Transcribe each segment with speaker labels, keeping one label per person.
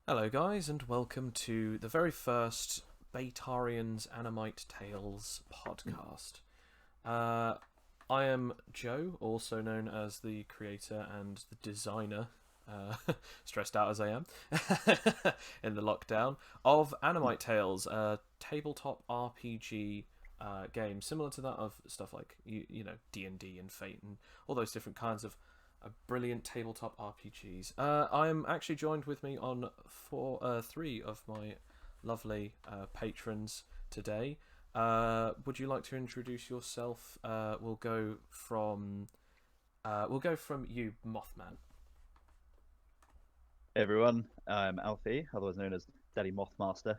Speaker 1: Hello, guys, and welcome to the very first Betarians Animite Tales podcast. I am Joe, also known as the creator and the designer, stressed out as I am, in the lockdown, of Animite Tales, a tabletop RPG game similar to that of stuff like you know D&D and Fate and all those different kinds of brilliant tabletop RPGs. I'm actually joined with me on three of my lovely patrons today. Would you like to introduce yourself? We'll go from you, Mothman.
Speaker 2: Hey everyone, I'm Alfie, otherwise known as Daddy Mothmaster,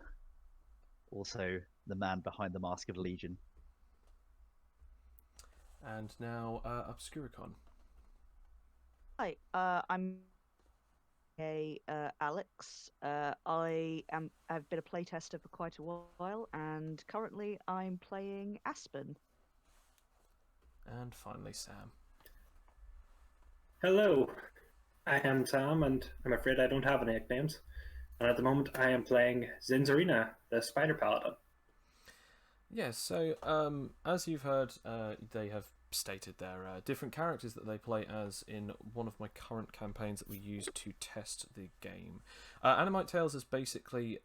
Speaker 2: also the man behind the Mask of Legion.
Speaker 1: And now Obscuricon.
Speaker 3: Hi, I'm Alex. I've been a playtester for quite a while, and currently I'm playing Aspen.
Speaker 1: And finally Sam.
Speaker 4: Hello, I am Sam, and I'm afraid I don't have any nicknames. And at the moment, I am playing Zinzarina, the Spider Paladin.
Speaker 1: Yes, so as you've heard, they have stated their different characters that they play as in one of my current campaigns that we use to test the game. Animite Tales has basically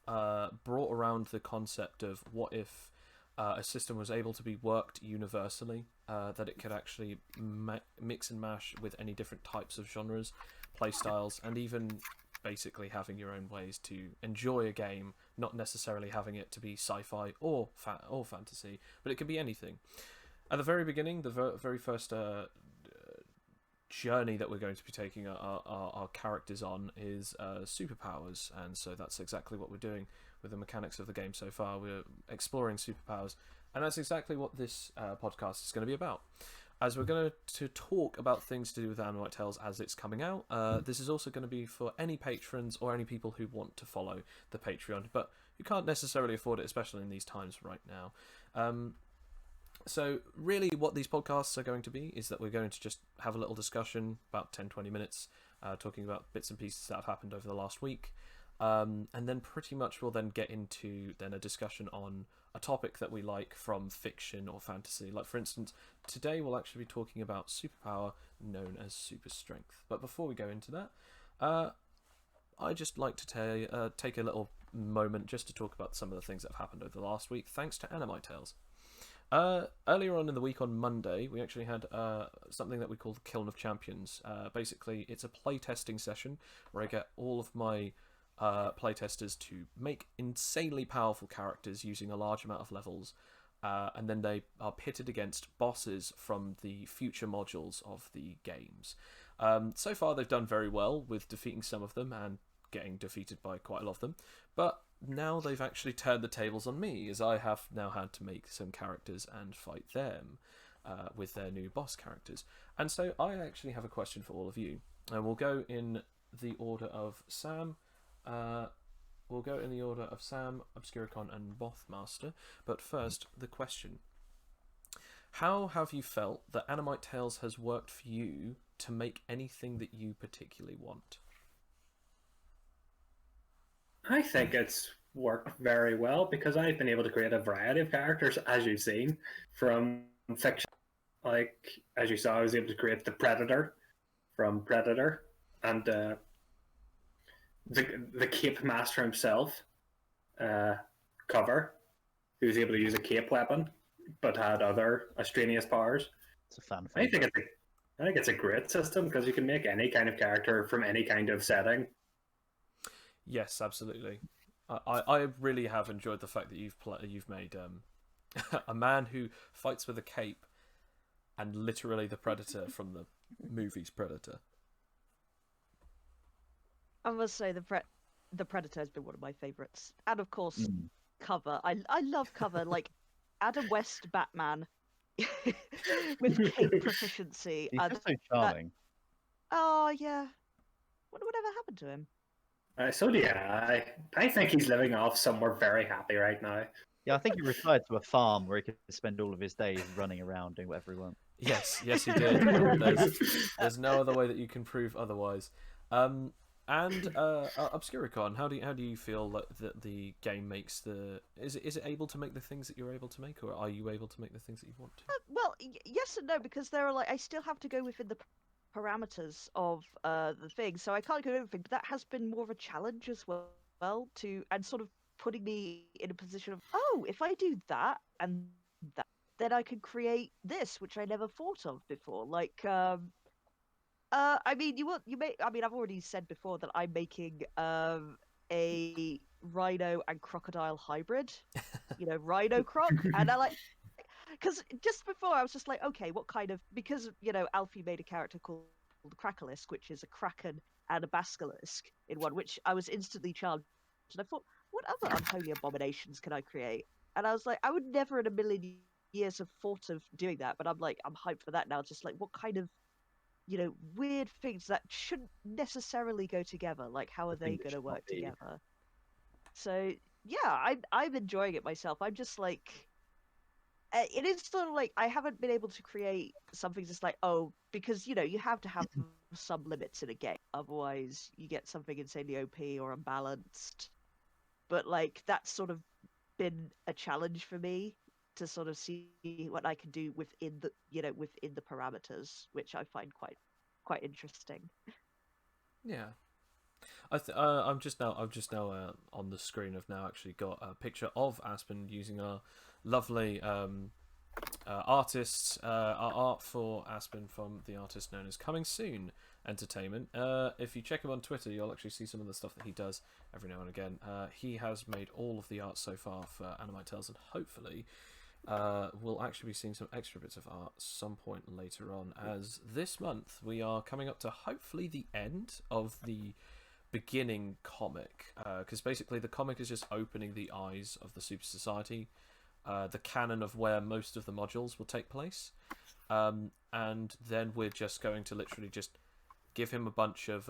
Speaker 1: brought around the concept of what if a system was able to be worked universally, that it could actually mix and mash with any different types of genres, playstyles, and even basically having your own ways to enjoy a game, not necessarily having it to be sci-fi or fantasy, but it could be anything. At the very beginning, the very first journey that we're going to be taking our characters on is superpowers, and so that's exactly what we're doing with the mechanics of the game so far. We're exploring superpowers, and that's exactly what this podcast is going to be about. As we're going to talk about things to do with Animite Tales as it's coming out, this is also going to be for any patrons or any people who want to follow the Patreon, but who can't necessarily afford it, especially in these times right now. So really what these podcasts are going to be is that we're going to just have a little discussion, about 10-20 minutes, talking about bits and pieces that have happened over the last week. And then pretty much we'll then get into a discussion on a topic that we like from fiction or fantasy. Like, for instance, today we'll actually be talking about superpower known as super strength. But before we go into that, I'd just like to take a little moment just to talk about some of the things that have happened over the last week, thanks to Animite Tales. Earlier on in the week on Monday, we actually had something that we call the Kiln of Champions. Basically, it's a playtesting session where I get all of my playtesters to make insanely powerful characters using a large amount of levels, and then they are pitted against bosses from the future modules of the games. So far, they've done very well with defeating some of them and getting defeated by quite a lot of them, but now they've actually turned the tables on me, as I have now had to make some characters and fight them with their new boss characters. And so I actually have a question for all of you, and we'll go in the order of Sam. Obscuricon, and Mothmaster. But first, the question: how have you felt that Animite Tales has worked for you to make anything that you particularly want?
Speaker 4: I think it's worked very well because I've been able to create a variety of characters, as you've seen, from fiction. Like, as you saw, I was able to create the Predator from Predator, and the Cape Master himself, Cover, who was able to use a cape weapon, but had other extraneous powers.
Speaker 2: It's a fan
Speaker 4: I think
Speaker 2: favorite.
Speaker 4: I think it's a great system because you can make any kind of character from any kind of setting.
Speaker 1: Yes, absolutely. I really have enjoyed the fact that you've made a man who fights with a cape and literally the Predator from the movie's Predator.
Speaker 3: I must say the Predator has been one of my favourites, and of course,
Speaker 2: Mm.
Speaker 3: Cover. I love Cover, like Adam West Batman with cape proficiency.
Speaker 2: He's
Speaker 3: And
Speaker 2: just so charming.
Speaker 3: oh yeah, whatever happened to him?
Speaker 4: So yeah, I think he's living off somewhere very happy right now.
Speaker 2: Yeah, I think he retired to a farm where he could spend all of his days running around doing whatever he wants.
Speaker 1: Yes, he did. There's no other way that you can prove otherwise. And Obscuricon, how do you feel that the game makes the is it able to make the things that you're able to make, or are you able to make the things that you want to?
Speaker 3: Well, yes and no, because there are I still have to go within the parameters of the thing, so I can't go everything. But that has been more of a challenge as well to and sort of putting me in a position of, oh, if I do that and that, then I can create this, which I never thought of before. Like, I mean, you may. I mean, I've already said before that I'm making a rhino and crocodile hybrid. Rhino croc, and I like because just before I was just like, okay, what kind of because Alfie made a character called Crackalisk, which is a kraken and a basilisk in one, which I was instantly charmed, and I thought, what other unholy abominations can I create? And I was like, I would never in a million years have thought of doing that, but I'm like, I'm hyped for that now. Just like, what kind of weird things that shouldn't necessarily go together. Like, how are they
Speaker 2: Thing that
Speaker 3: going to
Speaker 2: should not
Speaker 3: work
Speaker 2: be.
Speaker 3: together? So yeah, I'm enjoying it myself. I'm just like, it is sort of like I haven't been able to create something just like, oh, because you have to have some limits in a game, otherwise you get something insanely OP or unbalanced. But like that's sort of been a challenge for me to sort of see what I can do within the parameters, which I find quite interesting.
Speaker 1: Yeah. I'm just now on the screen. I've now actually got a picture of Aspen using our lovely artists, our art for Aspen from the artist known as Coming Soon Entertainment. If you check him on Twitter, you'll actually see some of the stuff that he does every now and again. He has made all of the art so far for Animite Tales, and hopefully we'll actually be seeing some extra bits of art some point later on, as this month we are coming up to hopefully the end of the beginning comic, because basically the comic is just opening the eyes of the Super Society, the canon of where most of the modules will take place, and then we're just going to literally just give him a bunch of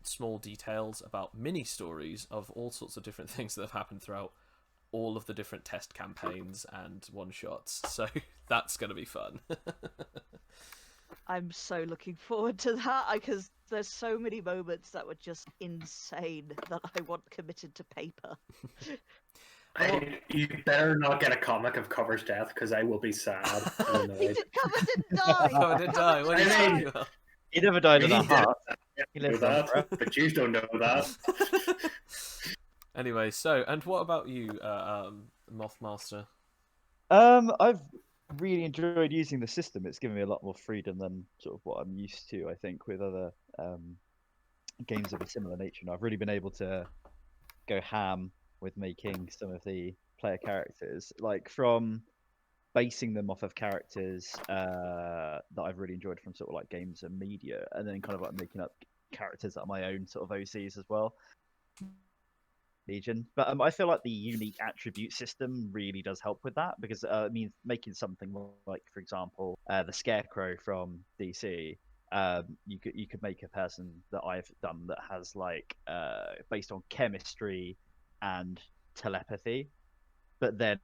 Speaker 1: small details about mini stories of all sorts of different things that have happened throughout all of the different test campaigns and one shots. So that's going to be fun.
Speaker 3: I'm so looking forward to that because there's so many moments that were just insane that I want committed to paper.
Speaker 4: You better not get a comic of Cover's death because I will be sad and
Speaker 3: He
Speaker 4: annoyed.
Speaker 3: Cover didn't die.
Speaker 1: Cover didn't die. What are you
Speaker 4: I mean-
Speaker 1: talking about?
Speaker 2: He never died in
Speaker 4: He
Speaker 2: our
Speaker 4: did.
Speaker 2: heart.
Speaker 4: You
Speaker 2: He
Speaker 4: know
Speaker 2: lives on
Speaker 4: that,
Speaker 2: forever.
Speaker 4: but you don't know that.
Speaker 1: Anyway, so and what about you, Mothmaster?
Speaker 2: I've really enjoyed using the system. It's given me a lot more freedom than sort of what I'm used to, I think, with other games of a similar nature. And I've really been able to go ham with making some of the player characters, like from basing them off of characters that I've really enjoyed from sort of like games and media, and then kind of like making up characters that are my own sort of OCs as well. Legion, but I feel like the unique attribute system really does help with that, because it means making something like, for example, the Scarecrow from DC. You could make a person that I've done that has like based on chemistry and telepathy, but then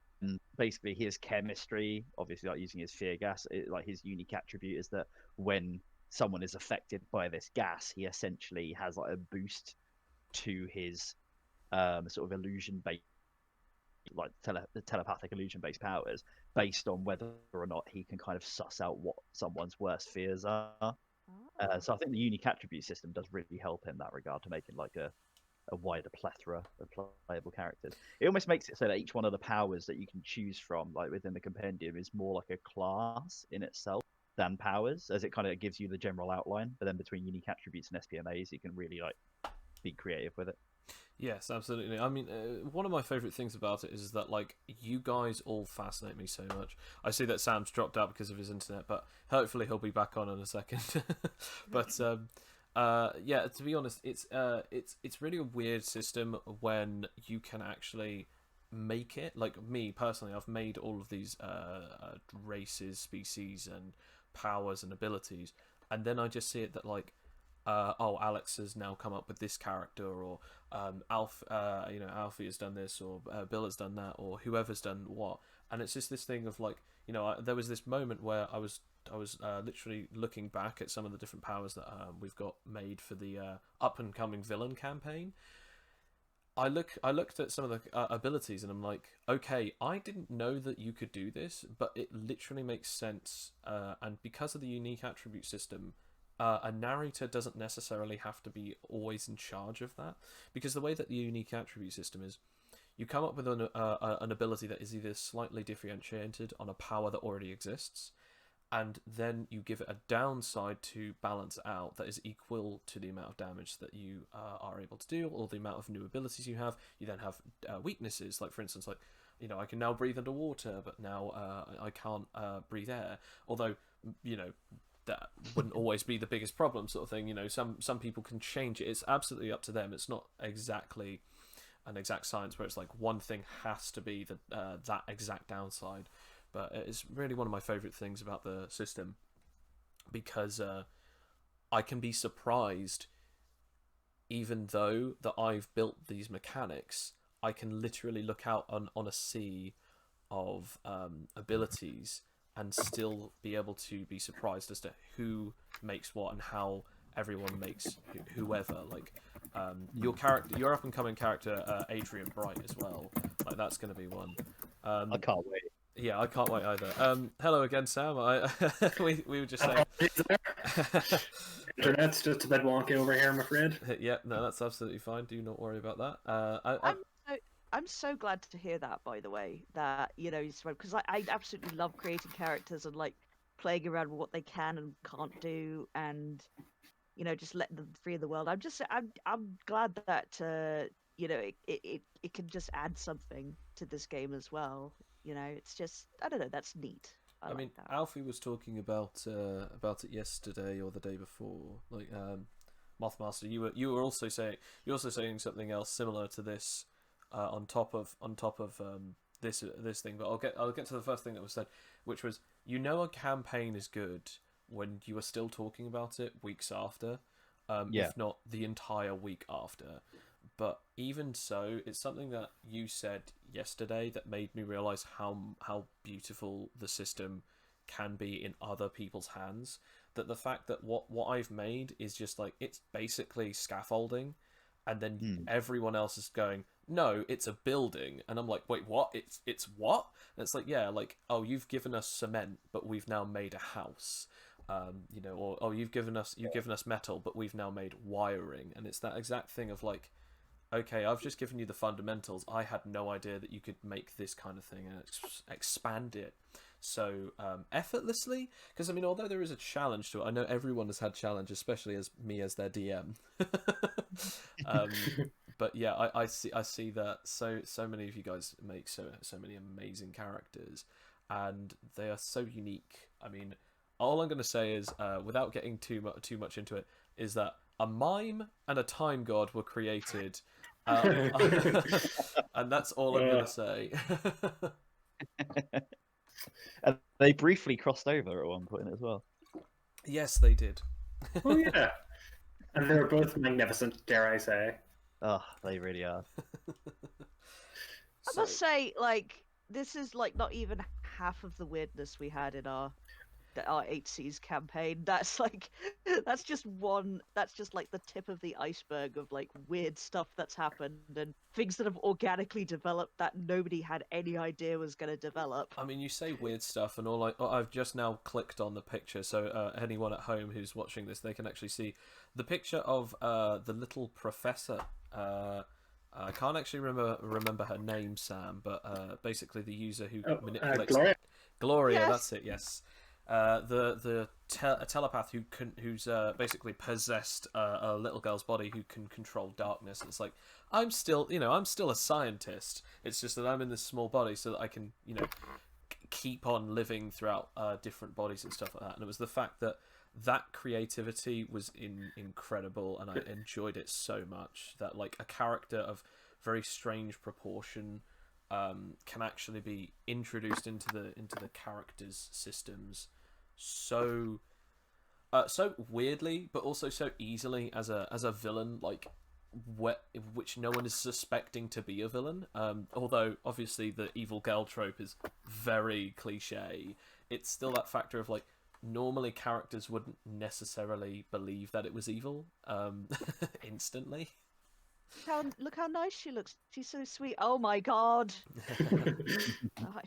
Speaker 2: basically his chemistry, obviously like using his fear gas, like his unique attribute is that when someone is affected by this gas, he essentially has like a boost to his sort of illusion based, like telepathic illusion based powers, based on whether or not he can kind of suss out what someone's worst fears are. So I think the unique attribute system does really help in that regard to making like a wider plethora of playable characters. It almost makes it so that each one of the powers that you can choose from, like within the compendium, is more like a class in itself than powers, as it kind of gives you the general outline. But then between unique attributes and SPMAs, you can really like be creative with it.
Speaker 1: Yes, absolutely. I mean, one of my favourite things about it is that, like, you guys all fascinate me so much. I see that Sam's dropped out because of his internet, but hopefully he'll be back on in a second. But yeah, to be honest, it's really a weird system when you can actually make it. Like me personally, I've made all of these races, species, and powers and abilities, and then I just see it that like. Alex has now come up with this character, or Alfie has done this, or Bill has done that, or whoever's done what, and it's just this thing of like, there was this moment where I was I was literally looking back at some of the different powers that we've got made for the up and coming villain campaign. I looked at some of the abilities, and I'm like, okay, I didn't know that you could do this, but it literally makes sense. And because of the unique attribute system, a narrator doesn't necessarily have to be always in charge of that, because the way that the unique attribute system is, you come up with an ability that is either slightly differentiated on a power that already exists, and then you give it a downside to balance out that is equal to the amount of damage that you are able to do, or the amount of new abilities you have. You then have weaknesses, like for instance, like, you know, I can now breathe underwater, but now I can't breathe air. Although, you know, that wouldn't always be the biggest problem, sort of thing. You know, some people can change it. It's absolutely up to them. It's not exactly an exact science where it's like one thing has to be that exact downside. But it's really one of my favourite things about the system, because I can be surprised, even though that I've built these mechanics, I can literally look out on a sea of abilities and still be able to be surprised as to who makes what and how everyone makes whoever. Like your up and coming character Adrian Bright as well. Like that's going to be one.
Speaker 2: I can't wait.
Speaker 1: Yeah, I can't wait either. Hello again, Sam. We were just saying.
Speaker 4: Internet's just a bit wonky over here, I'm afraid.
Speaker 1: Yeah, no, that's absolutely fine. Do not worry about that.
Speaker 3: I'm so glad to hear that, by the way, that, you know, because I absolutely love creating characters and like playing around with what they can and can't do, and, you know, just letting them free in the world. I'm glad that you know, it can just add something to this game as well. You know, it's just, I don't know, that's neat. I
Speaker 1: mean,
Speaker 3: like that.
Speaker 1: Alfie was talking about it yesterday or the day before. Like, Mothmaster, you were also saying something else similar to this, on top of this thing. But I'll get to the first thing that was said, which was, you know, a campaign is good when you are still talking about it weeks after, if not the entire week after. But even so, it's something that you said yesterday that made me realise how beautiful the system can be in other people's hands. That the fact that what I've made is just like, it's basically scaffolding, and then everyone else is going, no, it's a building, and I'm like, wait, what? It's what? And it's like, yeah, like, oh, you've given us cement, but we've now made a house. You know, or oh, you've given us metal, but we've now made wiring, and it's that exact thing of like, okay, I've just given you the fundamentals. I had no idea that you could make this kind of thing and expand it so effortlessly. Because, I mean, although there is a challenge to it, I know everyone has had challenge, especially as me as their DM. But yeah, I see that so many of you guys make so many amazing characters, and they are so unique. I mean, all I'm going to say is, without getting too much into it, is that a mime and a time god were created, and that's all I'm going to say.
Speaker 2: And they briefly crossed over at one point as well.
Speaker 1: Yes, they did.
Speaker 4: Oh yeah, and they're both magnificent, dare I say.
Speaker 2: Oh, they really are.
Speaker 3: I must say, like, this is like not even half of the weirdness we had in our 8Cs campaign. That's like, that's just like the tip of the iceberg of like weird stuff that's happened and things that have organically developed that nobody had any idea was going to develop.
Speaker 1: I mean, you say weird stuff, and I've just now clicked on the picture, so anyone at home who's watching this, they can actually see the picture of the little professor. I can't actually remember her name, Sam, but basically the user who manipulates Gloria.
Speaker 3: Yes.
Speaker 1: That's it. Yes. The telepath who's basically possessed a little girl's body who can control darkness. It's like, I'm still a scientist. It's just that I'm in this small body so that I can, you know, keep on living throughout different bodies and stuff like that. And it was the fact that creativity was incredible, and I enjoyed it so much that like a character of very strange proportion can actually be introduced into the characters' systems so weirdly, but also so easily as a villain, like which no one is suspecting to be a villain. Although obviously the evil girl trope is very cliche, it's still that factor of like, normally characters wouldn't necessarily believe that it was evil instantly.
Speaker 3: Look how nice she looks. She's so sweet. Oh my god. Oh,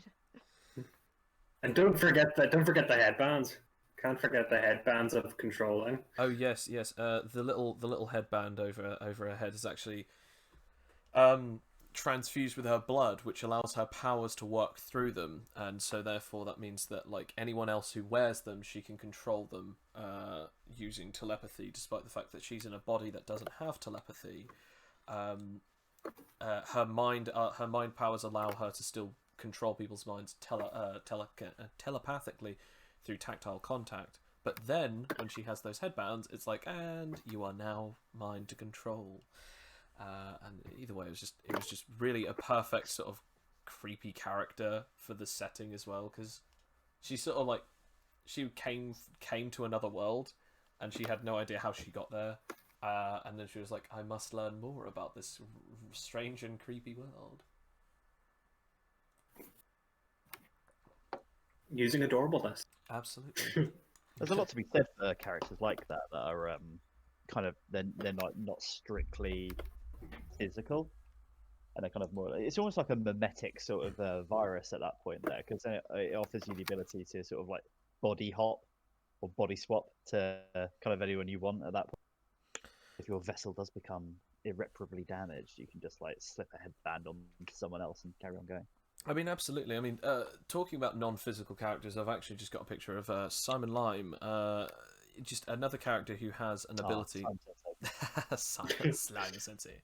Speaker 4: And don't forget the headbands. Can't forget the headbands of controlling.
Speaker 1: Oh yes, yes. The little headband over her head is actually transfused with her blood, which allows her powers to work through them, and so therefore that means that like anyone else who wears them, she can control them using telepathy, despite the fact that she's in a body that doesn't have telepathy. Her mind powers allow her to still control people's minds telepathically through tactile contact. But then when she has those headbands, it's like, and you are now mine to control. And either way, it was just really a perfect sort of creepy character for the setting as well, because she sort of like she came to another world, and she had no idea how she got there, and then she was like, I must learn more about this strange and creepy world.
Speaker 4: Using adorableness.
Speaker 1: Absolutely.
Speaker 2: There's a lot to be said for characters like that are kind of they're not strictly physical, and they're kind of more. It's almost like a mimetic sort of virus at that point there, because it offers you the ability to sort of like body hop or body swap to kind of anyone you want at that point. If your vessel does become irreparably damaged, you can just like slip a headband on to someone else and carry on going.
Speaker 1: I mean, absolutely. I mean, talking about non-physical characters, I've actually just got a picture of Simon Lime, just another character who has an ability. Simon Slime Sensei.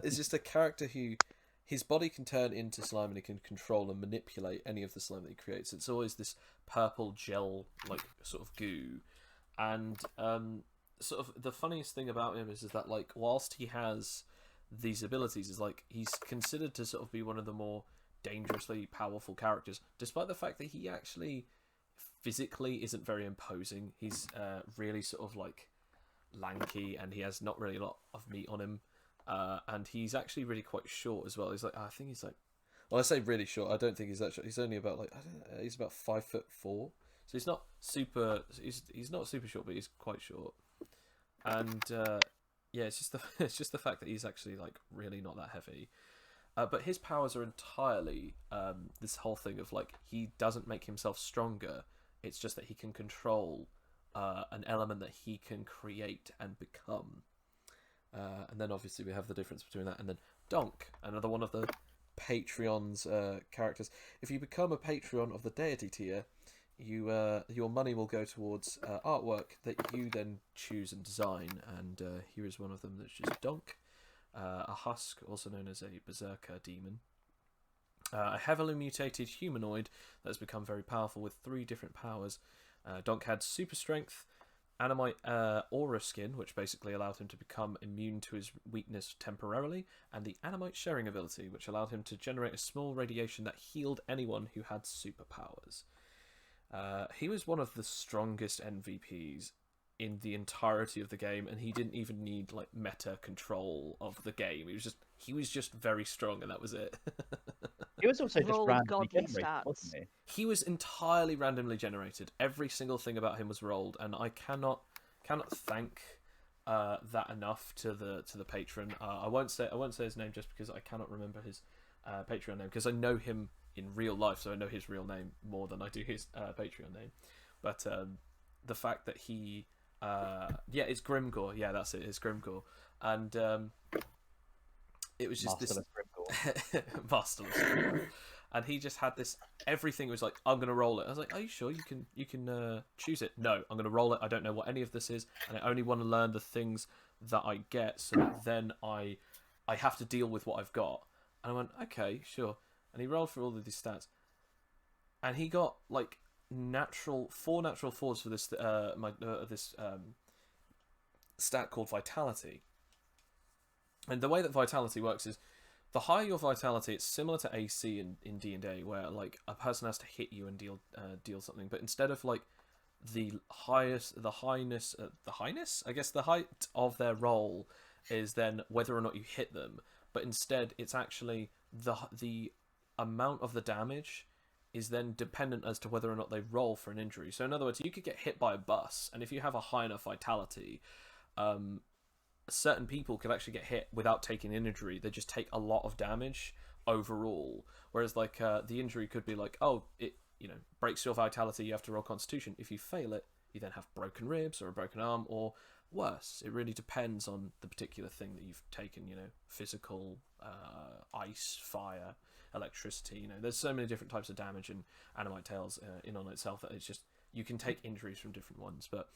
Speaker 1: Is just a character who his body can turn into slime, and he can control and manipulate any of the slime that he creates. It's always this purple gel, like sort of goo, and sort of the funniest thing about him is that like whilst he has these abilities, is like he's considered to sort of be one of the more dangerously powerful characters, despite the fact that he actually physically isn't very imposing. He's really sort of like lanky, and he has not really a lot of meat on him, and he's actually really quite short as well. He's like, I think he's like, well, I say really short, I don't think he's actually, he's only about like, I don't know, he's about 5'4", so he's not super, he's not super short, but he's quite short. And yeah, it's just the fact that he's actually like really not that heavy. But his powers are entirely this whole thing of like, he doesn't make himself stronger. It's just that he can control an element that he can create and become. And then obviously we have the difference between that and then Donk, another one of the Patreon's characters. If you become a Patreon of the deity tier, your money will go towards artwork that you then choose and design. And here is one of them that's just Donk. A husk, also known as a berserker demon. A heavily mutated humanoid that has become very powerful with 3 different powers. Donk had super strength, Animite aura skin, which basically allowed him to become immune to his weakness temporarily, and the Animite sharing ability, which allowed him to generate a small radiation that healed anyone who had superpowers. He was one of the strongest MVPs in the entirety of the game, and he didn't even need like meta control of the game. He was just very strong, and that was it.
Speaker 2: He was also just
Speaker 3: Roll
Speaker 2: randomly
Speaker 3: godly
Speaker 2: generated,
Speaker 3: stats.
Speaker 2: wasn't he?
Speaker 1: He was entirely randomly generated. Every single thing about him was rolled, and I cannot thank that enough to the patron. I won't say his name just because I cannot remember his Patreon name, because I know him in real life, so I know his real name more than I do his Patreon name. But the fact that he it's Grimgore. Yeah, that's it. It's Grimgore, and it was just
Speaker 2: Masterless
Speaker 1: this Masterless Grimgore. And he just had this. Everything was like, I'm gonna roll it. I was like, are you sure you can choose it? No, I'm gonna roll it. I don't know what any of this is, and I only want to learn the things that I get, so that then I have to deal with what I've got. And I went, okay, sure. And he rolled through all of these stats, and he got like 4 natural 4s for this this stat called Vitality. And the way that Vitality works is, the higher your Vitality, it's similar to AC in D&D, where like a person has to hit you and deal something, but instead of like the highness, I guess the height of their roll is then whether or not you hit them, but instead it's actually the amount of the damage is then dependent as to whether or not they roll for an injury. So in other words, you could get hit by a bus, and if you have a high enough vitality, certain people could actually get hit without taking an injury. They just take a lot of damage overall. Whereas like the injury could be like, oh, it breaks your vitality, you have to roll Constitution. If you fail it, you then have broken ribs or a broken arm or worse. It really depends on the particular thing that you've taken. Physical, ice, fire, electricity. There's so many different types of damage in Animite Tales in on itself that it's just you can take injuries from different ones. But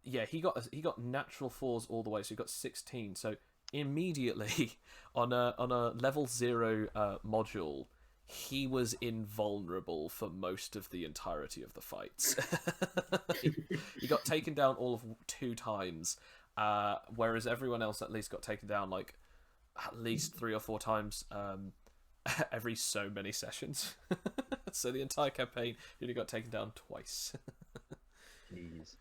Speaker 1: yeah, he got natural 4s all the way, so he got 16. So immediately on a level 0 module, he was invulnerable for most of the entirety of the fights. He got taken down all of 2 times, whereas everyone else at least got taken down like at least 3 or 4 times every so many sessions. So the entire campaign he only got taken down twice.
Speaker 2: Jeez.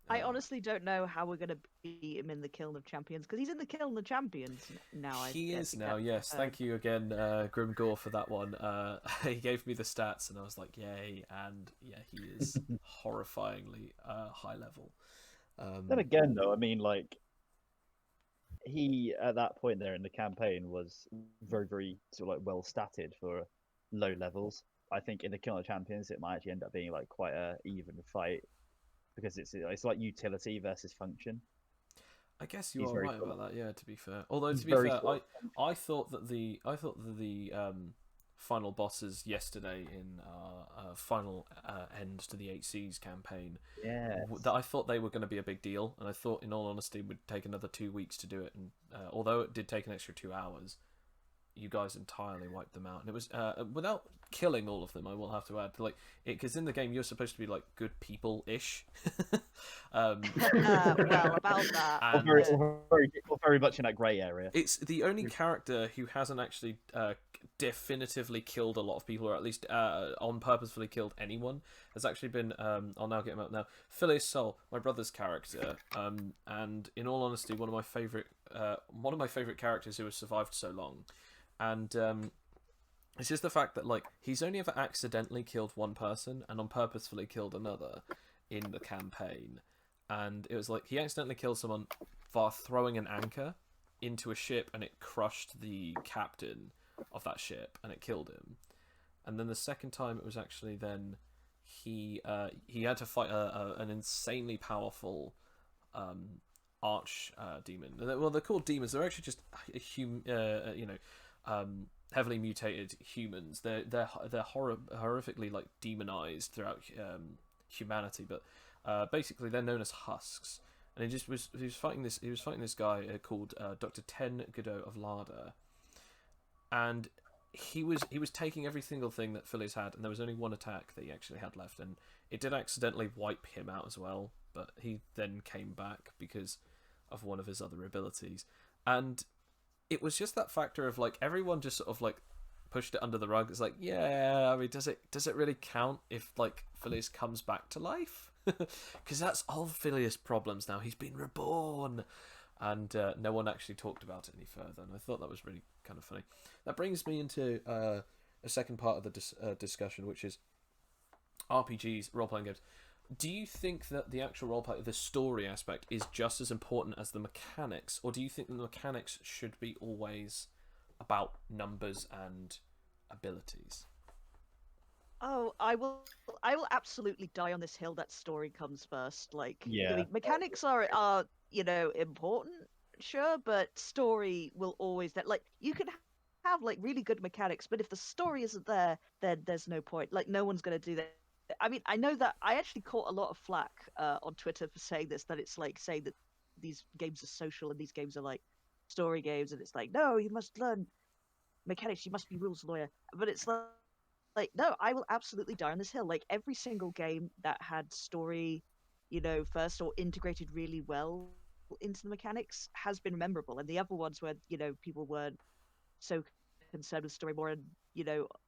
Speaker 3: I honestly don't know how we're going to beat him in the Kiln of Champions, because he's in the Kiln of Champions now.
Speaker 1: He is now, yes. Thank you again, Grim Gore, for that one. He gave me the stats, and I was like, yay. And yeah, he is horrifyingly high level.
Speaker 2: Then again, though, I mean, like, he, at that point there in the campaign, was very, very sort of like well statted for low levels. I think in the Kiln of Champions, it might actually end up being like quite a even fight, because it's like utility versus function.
Speaker 1: I guess you
Speaker 2: He's
Speaker 1: are
Speaker 2: very
Speaker 1: right
Speaker 2: cool.
Speaker 1: about that. Yeah, to be fair. Although
Speaker 2: He's
Speaker 1: to be
Speaker 2: very
Speaker 1: fair,
Speaker 2: cool.
Speaker 1: I thought that the final bosses yesterday in final end to the 8Cs campaign,
Speaker 2: Yeah.
Speaker 1: that I thought they were going to be a big deal, and I thought, in all honesty, it would take another 2 weeks to do it. And although it did take an extra 2 hours, you guys entirely wiped them out, and it was without killing all of them. I will have to add, like, because in the game you're supposed to be like good people-ish.
Speaker 3: Well, about that.
Speaker 1: And
Speaker 2: Very much in that grey area.
Speaker 1: it's the only character who hasn't actually definitively killed a lot of people, or at least on purposefully killed anyone, has actually been I'll now get him up now, Phileas Sol, my brother's character, and in all honesty, one of my favorite characters who has survived so long. And it's just the fact that, like, he's only ever accidentally killed one person and on purposefully killed another in the campaign. And it was like he accidentally killed someone by throwing an anchor into a ship, and it crushed the captain of that ship and it killed him. And then the second time, it was actually then he had to fight an insanely powerful arch demon. Well, they're called demons. They're actually just heavily mutated humans. They're horrifically like demonized throughout humanity, but basically they're known as husks. And he was fighting this guy called Dr. Ten Godot of Larder, and he was taking every single thing that Phileas had, and there was only one attack that he actually had left, and it did accidentally wipe him out as well. But he then came back because of one of his other abilities, and it was just that factor of like everyone just sort of like pushed it under the rug. It's like, yeah, I mean, does it really count if like Phileas comes back to life? Because that's all Phileas' problems now. He's been reborn, and no one actually talked about it any further. And I thought that was really kind of funny. That brings me into a second part of the discussion, which is RPGs, role-playing games. Do you think that the actual roleplay, the story aspect, is just as important as the mechanics, or do you think that the mechanics should be always about numbers and abilities?
Speaker 3: Oh, I will absolutely die on this hill that story comes first. Like,
Speaker 2: Yeah.
Speaker 3: I mean, mechanics are important, sure, but story will always that. Like, you can have like really good mechanics, but if the story isn't there, then there's no point. Like, no one's gonna do that. I mean, I know that I actually caught a lot of flack on Twitter for saying this, that it's like saying that these games are social and these games are like story games, and it's like, no, you must learn mechanics, you must be rules lawyer. But it's like no, I will absolutely die on this hill. Like, every single game that had story, first or integrated really well into the mechanics has been memorable, and the other ones where people weren't so concerned with story more, and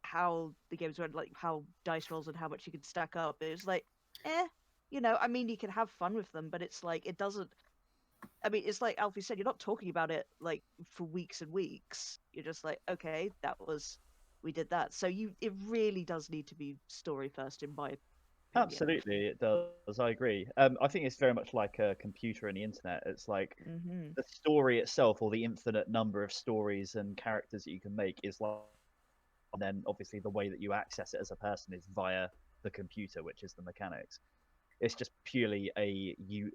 Speaker 3: how the games went, like how dice rolls and how much you could stack up. It was like, I mean, you can have fun with them, but it's like it doesn't. I mean, it's like Alfie said, you're not talking about it like for weeks and weeks. You're just like, okay, that was we did that. So it really does need to be story first, in my opinion.
Speaker 2: Absolutely, it does. I agree. I think it's very much like a computer and the internet. It's like the story itself, or the infinite number of stories and characters that you can make, is like, and then obviously the way that you access it as a person is via the computer, which is the mechanics. It's just purely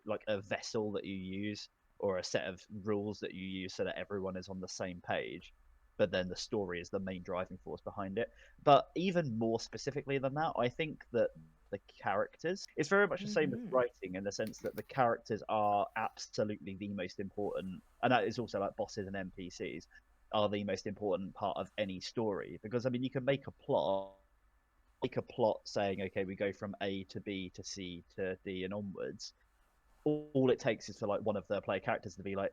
Speaker 2: like a vessel that you use, or a set of rules that you use so that everyone is on the same page. But then the story is the main driving force behind it. But even more specifically than that, I think that the characters, it's very much the same with writing, in the sense that the characters are absolutely the most important, and that is also like bosses and NPCs are the most important part of any story. Because I mean, you can make a plot saying, okay, we go from A to B to C to D and onwards. All it takes is for like one of the player characters to be like,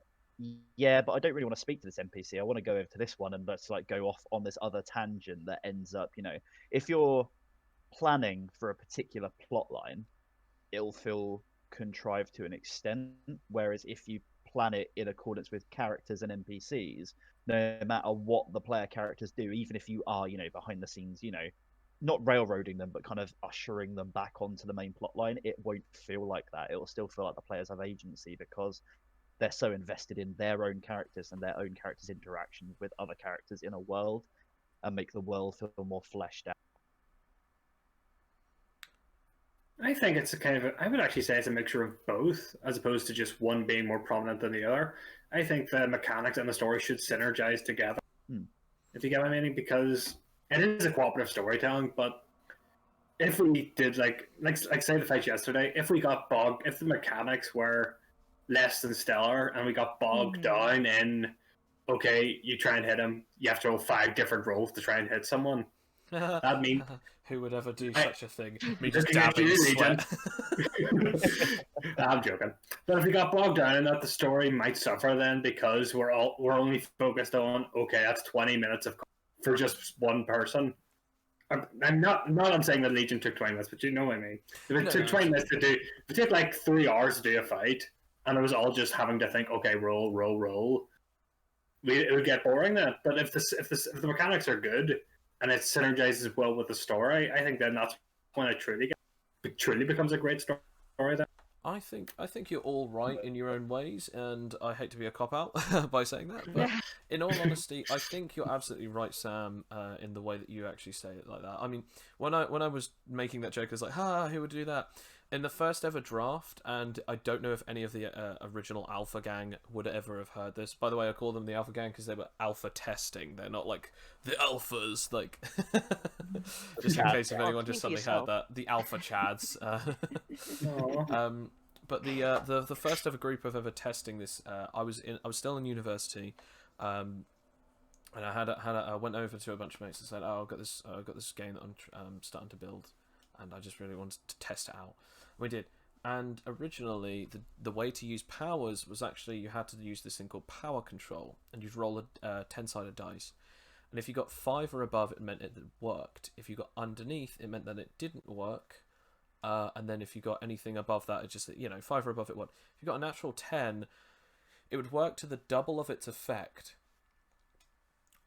Speaker 2: yeah, but I don't really want to speak to this NPC. I want to go over to this one and let's like go off on this other tangent that ends up, if you're planning for a particular plot line, it'll feel contrived to an extent. Whereas if you plan it in accordance with characters and NPCs, no matter what the player characters do, even if you are, behind the scenes, not railroading them, but kind of ushering them back onto the main plot line, it won't feel like that. It will still feel like the players have agency, because they're so invested in their own characters and their own characters' interactions with other characters in a world, and make the world feel more fleshed out.
Speaker 4: I think it's I would actually say it's a mixture of both, as opposed to just one being more prominent than the other. I think the mechanics and the story should synergize together, if you get what I mean, because it is a cooperative storytelling, but if we did like say the fight yesterday, if the mechanics were less than stellar and we got bogged down in, okay, you try and hit him, you have to roll 5 different rolls to try and hit someone. That means
Speaker 1: who would ever do such a thing? Me just
Speaker 4: looking at
Speaker 1: dabbing
Speaker 4: you,
Speaker 1: sweat.
Speaker 4: I'm joking. But if we got bogged down in that, the story might suffer then, because we're only focused on, okay, that's 20 minutes for just one person. I'm not saying that Legion took 20 minutes, but you know what I mean. If it took 20 minutes to do, if it took like 3 hours to do a fight, and it was all just having to think, okay, roll, it would get boring then. But if the mechanics are good and it synergizes well with the story, I think then that's when it truly becomes a great story then.
Speaker 1: I think you're all right in your own ways, and I hate to be a cop-out by saying that, but in all honesty, I think you're absolutely right, Sam, in the way that you actually say it like that. I mean, when I was making that joke, I was like, who would do that? In the first ever draft, and I don't know if any of the original Alpha Gang would ever have heard this. By the way, I call them the Alpha Gang because they were alpha testing. They're not like the alphas, like just in case if anyone just suddenly heard that, the Alpha Chads. But the first ever group of ever testing this, I was still in university, and I went over to a bunch of mates and said, "Oh, I've got this game that I'm starting to build, and I just really wanted to test it out." And we did, and originally the way to use powers was actually you had to use this thing called power control, and you'd roll a 10-sided dice, and if you got 5 or above, it meant it worked. If you got underneath, it meant that it didn't work. And then if you got anything above that, it just 5 or above it would. If you got a natural 10, it would work to the double of its effect,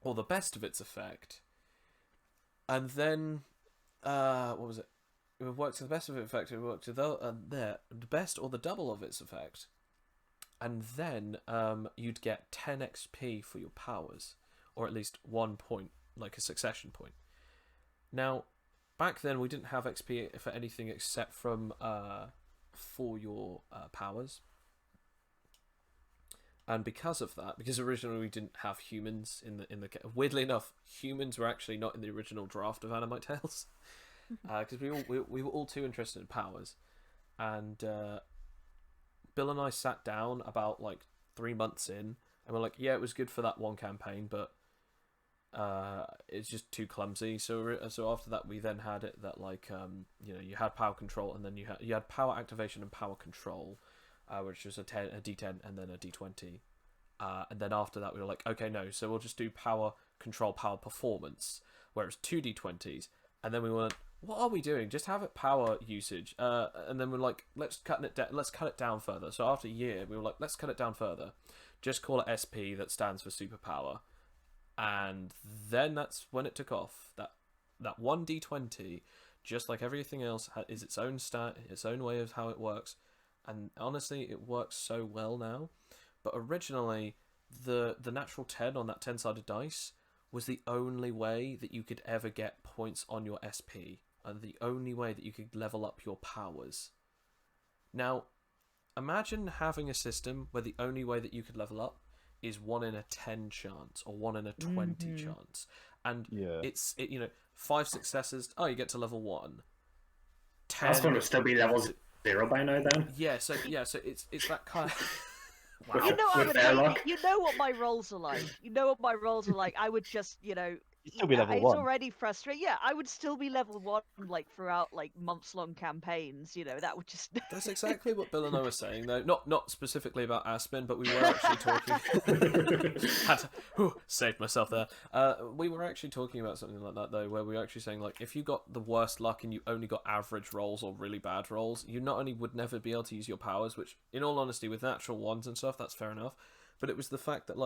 Speaker 1: or the best of its effect, and then what was it? It would work to the best of its effect. It would work to the best or the double of its effect, and then you'd get 10 XP for your powers, or at least 1 point, like a succession point. Now, back then we didn't have XP for anything except from for your powers, and because of that, because originally we didn't have humans in the weirdly enough, humans were actually not in the original draft of Animite Tales, because we were all too interested in powers, and Bill and I sat down about like 3 months in, and we're like, yeah, it was good for that one campaign, but it's just too clumsy. So after that, we then had it that like you had power control, and then you had power activation and power control, which was a D10 and then a D20, and then after that we were like, okay, no, so we'll just do power control, power performance, where it's 2 D20s, and then we went, what are we doing? Just have it power usage, and then we're like, let's cut it down further. So after a year, we were like, let's cut it down further. Just call it SP, that stands for superpower. And then that's when it took off. That 1d20, just like everything else, is its own stat, its own way of how it works. And honestly, it works so well now. But originally, the natural 10 on that 10-sided dice was the only way that you could ever get points on your SP, and the only way that you could level up your powers. Now, imagine having a system where the only way that you could level up is 1 in a 10 chance or 1 in a 20 chance, and it's 5 successes. Oh, you get to level 1. 10.
Speaker 4: That's going to still be level 0 by now, then.
Speaker 1: Yeah, so it's that kind of.
Speaker 3: Wow. You know what my rolls are like. I would just,
Speaker 2: You'd still be level
Speaker 3: it's
Speaker 2: 1.
Speaker 3: already frustrating. Yeah, I would still be level 1 throughout months-long campaigns. That would just.
Speaker 1: That's exactly what Bill and I were saying, though. Not specifically about Aspen, but we were actually talking. Saved myself there. We were actually talking about something like that, though, where we were actually saying if you got the worst luck and you only got average rolls or really bad rolls, you not only would never be able to use your powers, which, in all honesty, with natural ones and stuff, that's fair enough. But it was the fact that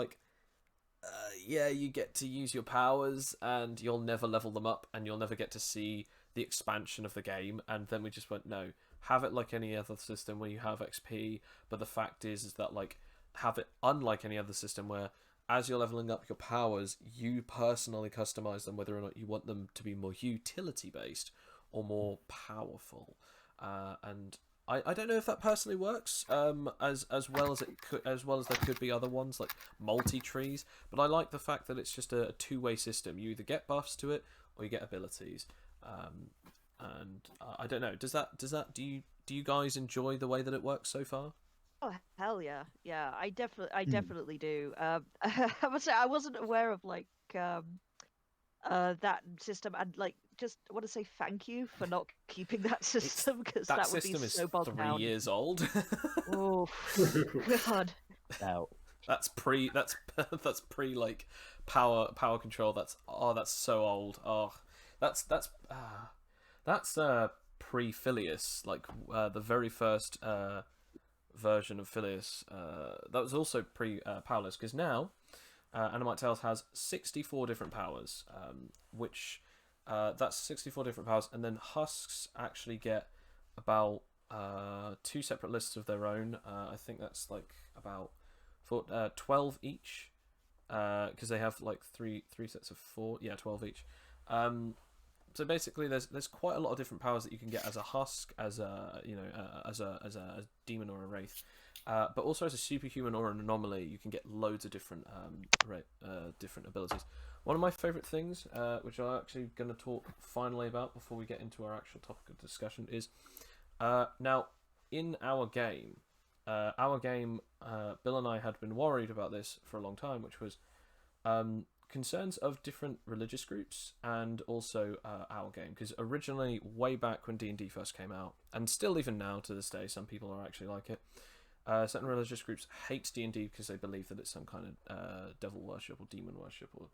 Speaker 1: you get to use your powers and you'll never level them up and you'll never get to see the expansion of the game. And then we just went, no, have it like any other system where you have XP, but the fact is that have it unlike any other system where as you're leveling up your powers, you personally customize them whether or not you want them to be more utility based or more powerful. And I don't know if that personally works as well as it could, as well as there could be other ones like multi-trees, but I like the fact that it's just a two-way system. You either get buffs to it or you get abilities. And I don't know, do you guys enjoy the way that it works so far?
Speaker 3: Oh hell yeah, I definitely do. I must say I wasn't aware of that system, and just want to say thank you for not keeping that system, because that would be so bogged down.
Speaker 1: 3 years old.
Speaker 3: Oh god.
Speaker 2: Now
Speaker 1: that's pre power control. That's so old. That's pre Phileas, the very first version of Phileas. That was also pre Powerless, because now Animite Tales has 64 different powers, which that's 64 different powers, and then Husks actually get about 2 separate lists of their own. I think that's about 12 each, because they have three sets of 4. Yeah, 12 each. So basically, there's quite a lot of different powers that you can get as a Husk, as a as a demon or a wraith, but also as a superhuman or an anomaly, you can get loads of different different abilities. One of my favourite things, which I'm actually going to talk finally about before we get into our actual topic of discussion, is now in our game. Bill and I had been worried about this for a long time, which was concerns of different religious groups, and also our game, because originally, way back when D&D first came out, and still even now to this day, some people are actually like it. Certain religious groups hate D&D because they believe that it's some kind of devil worship or demon worship or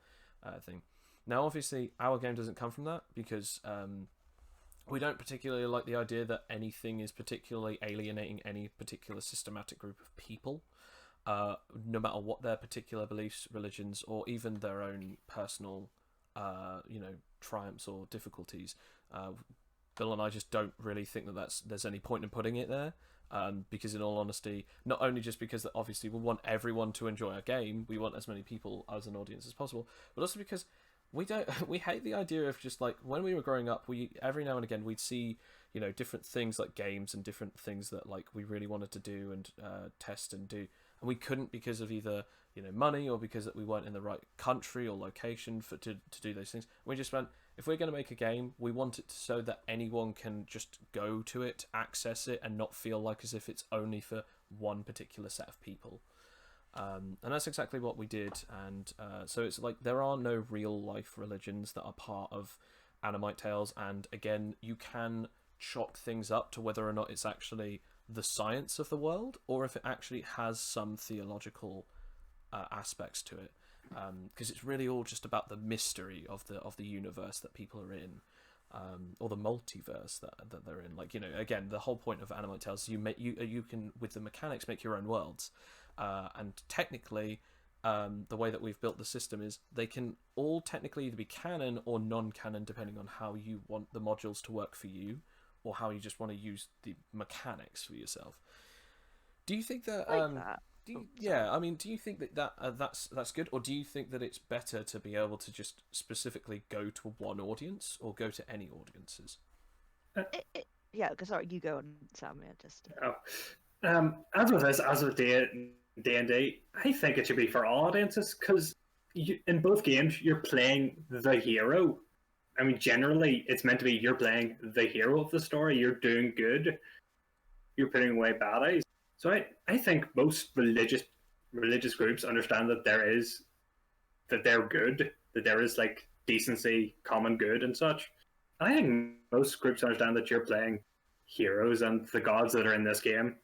Speaker 1: thing. Now, obviously, our game doesn't come from that, because we don't particularly like the idea that anything is particularly alienating any particular systematic group of people, no matter what their particular beliefs, religions, or even their own personal, triumphs or difficulties. Bill and I just don't really think that there's any point in putting it there. Because in all honesty, not only just because that obviously we want everyone to enjoy our game, we want as many people as an audience as possible, but also because we hate the idea of just when we were growing up, we every now and again we'd see different things like games and different things that we really wanted to do and test and do, and we couldn't because of either money or because that we weren't in the right country or location to do those things. We just went, if we're going to make a game, we want it so that anyone can just go to it, access it, and not feel as if it's only for one particular set of people. And that's exactly what we did. And so it's there are no real life religions that are part of Animite Tales. And again, you can chalk things up to whether or not it's actually the science of the world, or if it actually has some theological aspects to it. Because it's really all just about the mystery of the universe that people are in, or the multiverse that they're in. Again, the whole point of Animite Tales is you can, with the mechanics, make your own worlds, and technically, the way that we've built the system is they can all technically either be canon or non-canon depending on how you want the modules to work for you or how you just want to use the mechanics for yourself. Do you think that
Speaker 3: that.
Speaker 1: I mean, do you think that that's good, or do you think that it's better to be able to just specifically go to one audience or go to any audiences?
Speaker 3: Yeah, because sorry, you go on, Sam. Yeah, just.
Speaker 4: As with this, as with D&D, I think it should be for all audiences because in both games you're playing the hero. I mean, generally it's meant to be you're playing the hero of the story. You're doing good. You're putting away bad guys. So I think most religious groups understand that they're good, that there is like decency, common good, and such. I think most groups understand that you're playing heroes, and the gods that are in this game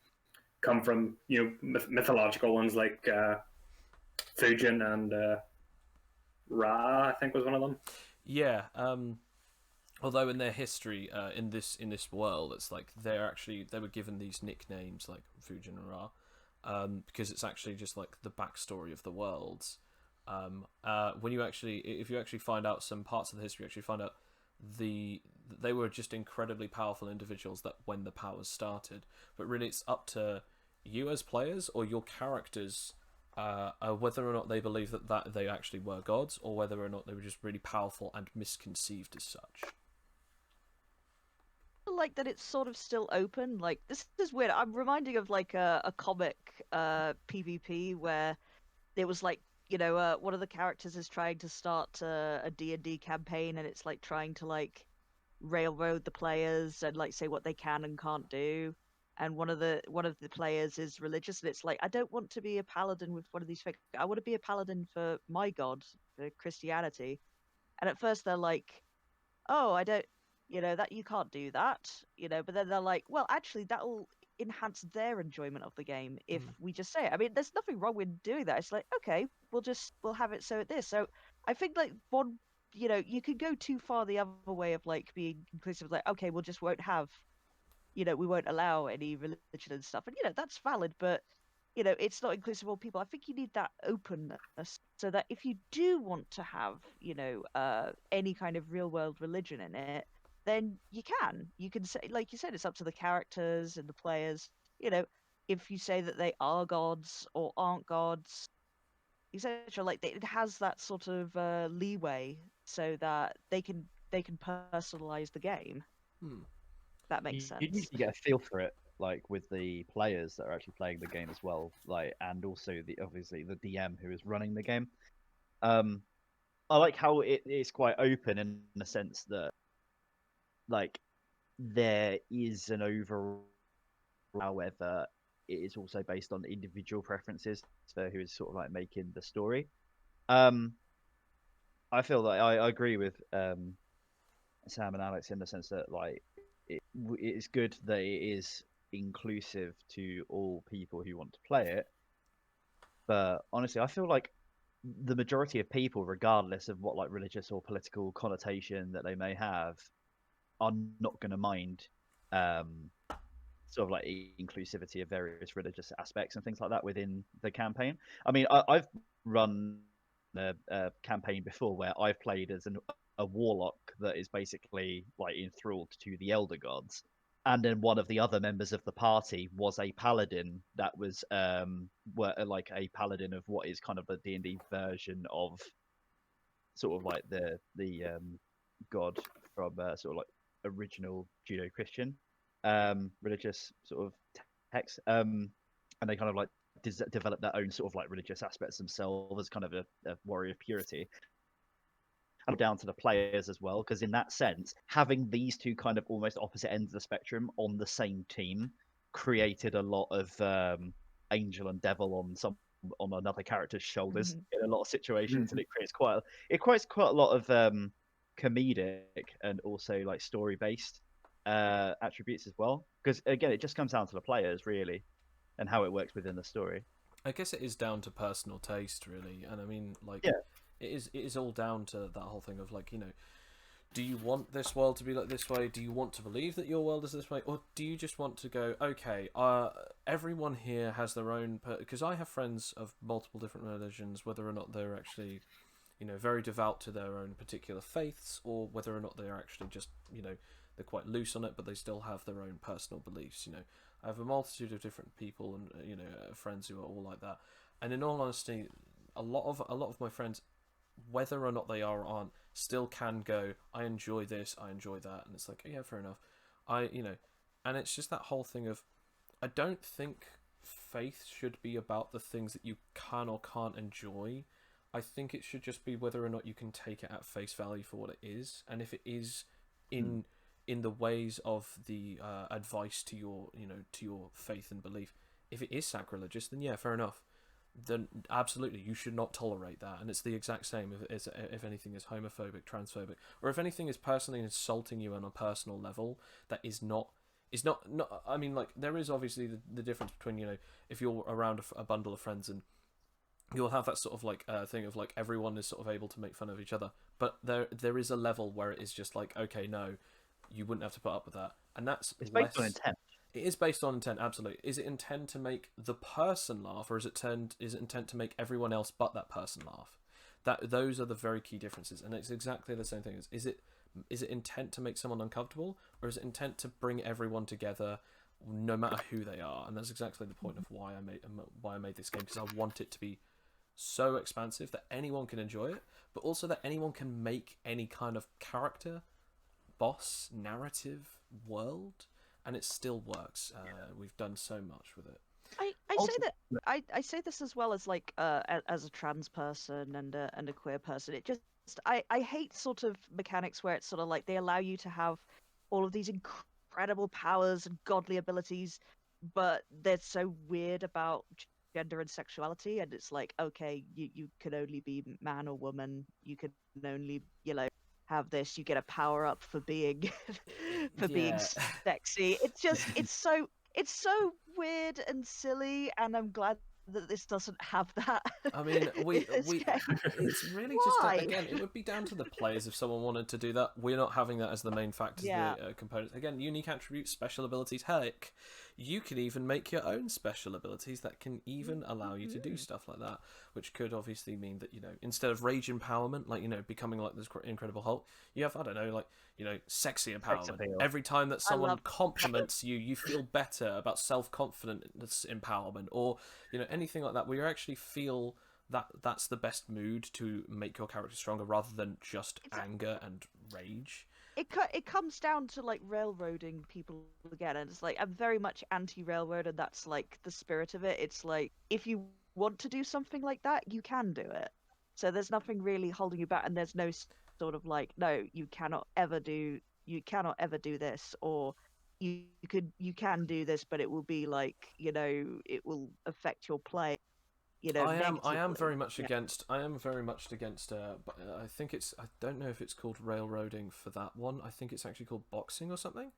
Speaker 4: come from mythological ones like Fujin and Ra. I think was one of them.
Speaker 1: Yeah. Although in their history, in this world, it's like they were given these nicknames like Fujin and Ra, because it's actually just like the backstory of the worlds. When if you actually find out some parts of the history, you actually find out they were just incredibly powerful individuals that when the powers started. But really, it's up to you as players or your characters, whether or not they believe that they actually were gods, or whether or not they were just really powerful and misconceived as such.
Speaker 3: Like that it's sort of still open. Like this is weird. I'm reminding of like a comic PvP where it was like one of the characters is trying to start a D&D campaign, and it's like trying to like railroad the players and like say what they can and can't do. And one of the players is religious, and it's like, I don't want to be a paladin with one of these fake. I want to be a paladin for my god, for Christianity. And at first they're like, oh, I don't, that you can't do that, but then they're like, well, actually, that'll enhance their enjoyment of the game if we just say it. I mean, there's nothing wrong with doing that. It's like, okay, we'll have it so it this. So I think like you could go too far the other way of like being inclusive, like, okay, we'll just won't have, we won't allow any religion and stuff. And that's valid, but it's not inclusive of all people. I think you need that openness so that if you do want to have, any kind of real world religion in it, then you can say, like you said, it's up to the characters and the players, if you say that they are gods or aren't gods, etc. Like it has that sort of leeway so that they can personalize the game. That makes sense.
Speaker 2: You usually get a feel for it, like with the players that are actually playing the game as well, like, and also obviously the DM who is running the game. I like how it is quite open in the sense that, like, there is an overall, however, it is also based on individual preferences for who is sort of like making the story. I feel like I agree with Sam and Alex in the sense that like it is good that it is inclusive to all people who want to play it. But honestly, I feel like the majority of people, regardless of what like religious or political connotation that they may have, are not going to mind sort of like inclusivity of various religious aspects and things like that within the campaign. I mean, I've run a campaign before where I've played as a warlock that is basically like enthralled to the elder gods, and then one of the other members of the party was a paladin that was like a paladin of what is kind of a D&D version of sort of like the god from sort of like original Judeo-Christian religious sort of text, and they kind of like develop their own sort of like religious aspects themselves as kind of a warrior of purity. And down to the players as well, because in that sense, having these two kind of almost opposite ends of the spectrum on the same team created a lot of angel and devil on another character's shoulders in a lot of situations, and it creates quite a lot of comedic and also like story based attributes as well. Because again, it just comes down to the players really, and how it works within the story.
Speaker 1: I guess it is down to personal taste, really, and I mean, like,
Speaker 2: yeah.
Speaker 1: it is all down to that whole thing of like, do you want this world to be like this way? Do you want to believe that your world is this way? Or do you just want to go, okay, everyone here has their own... Because I have friends of multiple different religions, whether or not they're actually, very devout to their own particular faiths, or whether or not they're actually just, they're quite loose on it, but they still have their own personal beliefs, I have a multitude of different people and, friends who are all like that. And in all honesty, a lot of my friends, whether or not they are or aren't, still can go, I enjoy this, I enjoy that, and it's like, oh, yeah, fair enough. And it's just that whole thing of, I don't think faith should be about the things that you can or can't enjoy. I think it should just be whether or not you can take it at face value for what it is, and if it is in the ways of the advice to your to your faith and belief, if it is sacrilegious, then yeah, fair enough. Then absolutely you should not tolerate that, and it's the exact same if anything is homophobic, transphobic, or if anything is personally insulting you on a personal level that is not I mean, like, there is obviously the difference between, if you're around a bundle of friends and you'll have that sort of like thing of like everyone is sort of able to make fun of each other, but there is a level where it is just like, okay, no, you wouldn't have to put up with that, and it's
Speaker 2: based on intent.
Speaker 1: It is based on intent, absolutely. Is it intent to make the person laugh, or is it intent to make everyone else but that person laugh? Those are the very key differences, and it's exactly the same thing. Is it intent to make someone uncomfortable, or is it intent to bring everyone together, no matter who they are? And that's exactly the point of why I made this game, because I want it to be so expansive that anyone can enjoy it, but also that anyone can make any kind of character, boss, narrative, world, and it still works. We've done so much with it.
Speaker 3: I say this as well as like as a trans person and a queer person. It just I hate sort of mechanics where it's sort of like they allow you to have all of these incredible powers and godly abilities, but they're so weird about gender and sexuality, and it's like, okay, you can only be man or woman, you can only have this, you get a power up for being being sexy. It's so weird and silly, and I'm glad that this doesn't have that.
Speaker 1: I mean, it's really just again, it would be down to the players if someone wanted to do that. We're not having that as the main factors.
Speaker 3: Yeah.
Speaker 1: The components. Again, unique attributes, special abilities. Heck, you could even make your own special abilities that can even allow you to do stuff like that, which could obviously mean that, instead of rage empowerment, like, becoming like this Incredible Hulk, you have, I don't know, like, sexy empowerment. Every time that someone compliments you, you feel better about self-confidence empowerment, or, anything like that, where you actually feel that that's the best mood to make your character stronger, rather than just anger and rage.
Speaker 3: It comes down to like railroading people again, and it's like, I'm very much anti-railroad, and that's like the spirit of it. It's like, if you want to do something like that, you can do it. So there's nothing really holding you back, and there's no sort of like, no, you cannot ever do this, or you can do this, but it will be like, it will affect your play.
Speaker 1: I am very much against. I am very much against. But I think it's. I don't know if it's called railroading for that one. I think it's actually called boxing or something,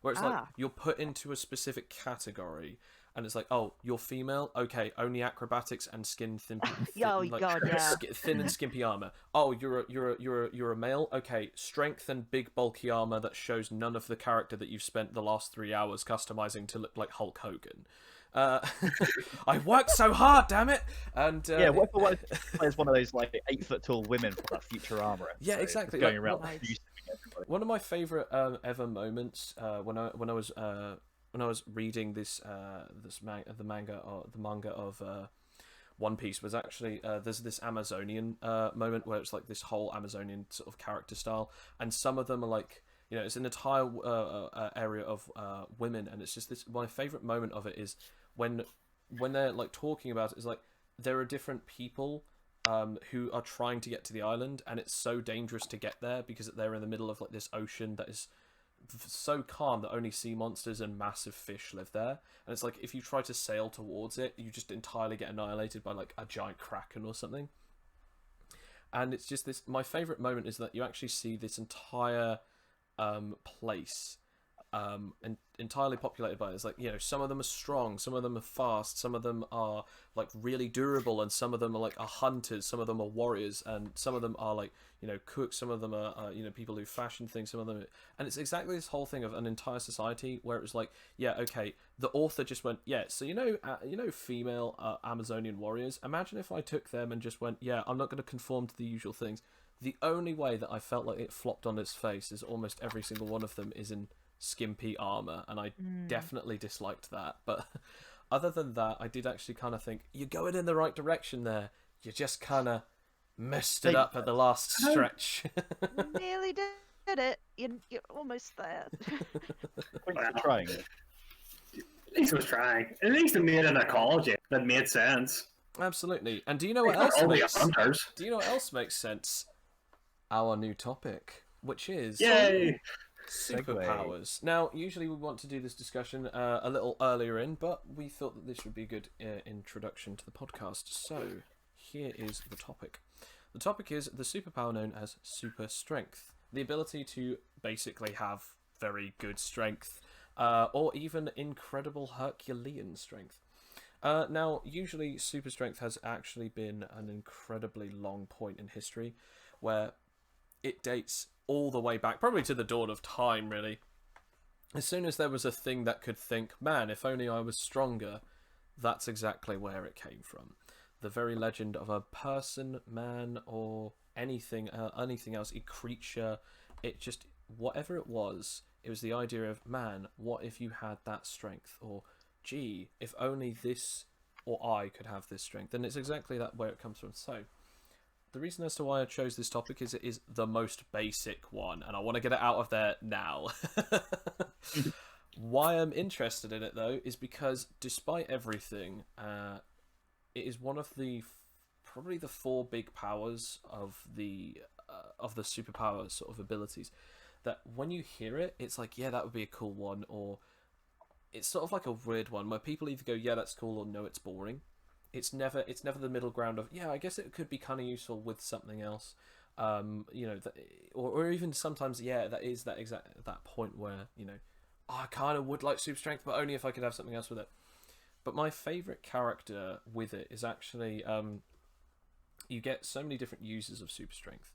Speaker 1: where it's like you're put into a specific category, and it's like, oh, you're female. Okay, only acrobatics and thin and skimpy armor. Oh, you're a male. Okay, strength and big bulky armor that shows none of the character that you've spent the last 3 hours customizing to look like Hulk Hogan. I worked so hard, damn it! And
Speaker 2: what if there's one of those like 8 foot tall women from that future armor?
Speaker 1: Yeah, exactly.
Speaker 2: Going around
Speaker 1: one of my favorite ever moments when I was reading the manga of One Piece was actually there's this Amazonian moment where it's like this whole Amazonian sort of character style, and some of them are like, it's an entire area of women, and it's just this. My favorite moment of it is when they're like talking about it, is like there are different people who are trying to get to the island, and it's so dangerous to get there because they're in the middle of like this ocean that is so calm that only sea monsters and massive fish live there, and it's like if you try to sail towards it, you just entirely get annihilated by like a giant kraken or something. And it's just this. My favorite moment is that you actually see this entire place and entirely populated by it. It's like, you know, some of them are strong, some of them are fast, some of them are like really durable, and some of them are like are hunters, some of them are warriors, and some of them are like, you know, cooks, some of them are you know, people who fashion things, some of them, and it's exactly this whole thing of an entire society where it was like, yeah, okay, the author just went, yeah, so you know, female Amazonian warriors, imagine if I took them and just went, yeah, I'm not going to conform to the usual things. The only way that I felt like it flopped on its face is almost every single one of them is in skimpy armor, and I definitely disliked that. But other than that, I did actually kind of think you're going in the right direction there. You just kind of messed it up at the last stretch.
Speaker 3: Nearly did it. You're almost there.
Speaker 2: Thanks for trying.
Speaker 4: At least it was trying. At least it made an ecology that made sense.
Speaker 1: Absolutely. And do you know what
Speaker 4: Not
Speaker 1: else
Speaker 4: all the
Speaker 1: makes?
Speaker 4: hunters.
Speaker 1: Do you know what else makes sense? Our new topic, which is
Speaker 4: Yay!
Speaker 1: superpowers. Now, usually we want to do this discussion a little earlier in, but we thought that this would be a good introduction to the podcast. So, here is the topic. The topic is the superpower known as super strength. The ability to basically have very good strength, or even incredible Herculean strength. Now, usually super strength has actually been an incredibly long point in history, where it dates all the way back, probably to the dawn of time, really. As soon as there was a thing that could think, man, if only I was stronger, that's exactly where it came from. The very legend of a person, man, or anything else, a creature, it just, whatever it was the idea of, man, what if you had that strength? Or, gee, if only this or I could have this strength. And it's exactly that where it comes from. So, the reason as to why I chose this topic is it is the most basic one, and I want to get it out of there now. Why I'm interested in it, though, is because despite everything, it is one of the probably the four big powers of the superpower sort of abilities that when you hear it, it's like, yeah, that would be a cool one, or it's sort of like a weird one where people either go, yeah, that's cool, or no, it's boring. It's never the middle ground of, yeah, I guess it could be kind of useful with something else, you know, or even sometimes, yeah, that is that point where, you know, oh, I kind of would like super strength, but only if I could have something else with it. But my favorite character with it is actually, you get so many different uses of super strength.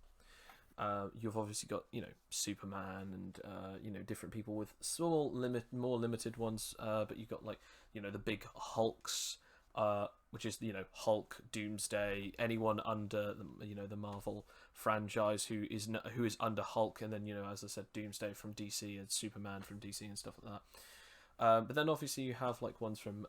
Speaker 1: You've obviously got, you know, Superman and you know, different people with more limited ones, but you've got, like, you know, the big Hulks, which is, you know, Hulk, Doomsday, anyone under, you know, the Marvel franchise who is under Hulk, and then, you know, as I said, Doomsday from DC and Superman from DC and stuff like that. But then obviously you have like ones from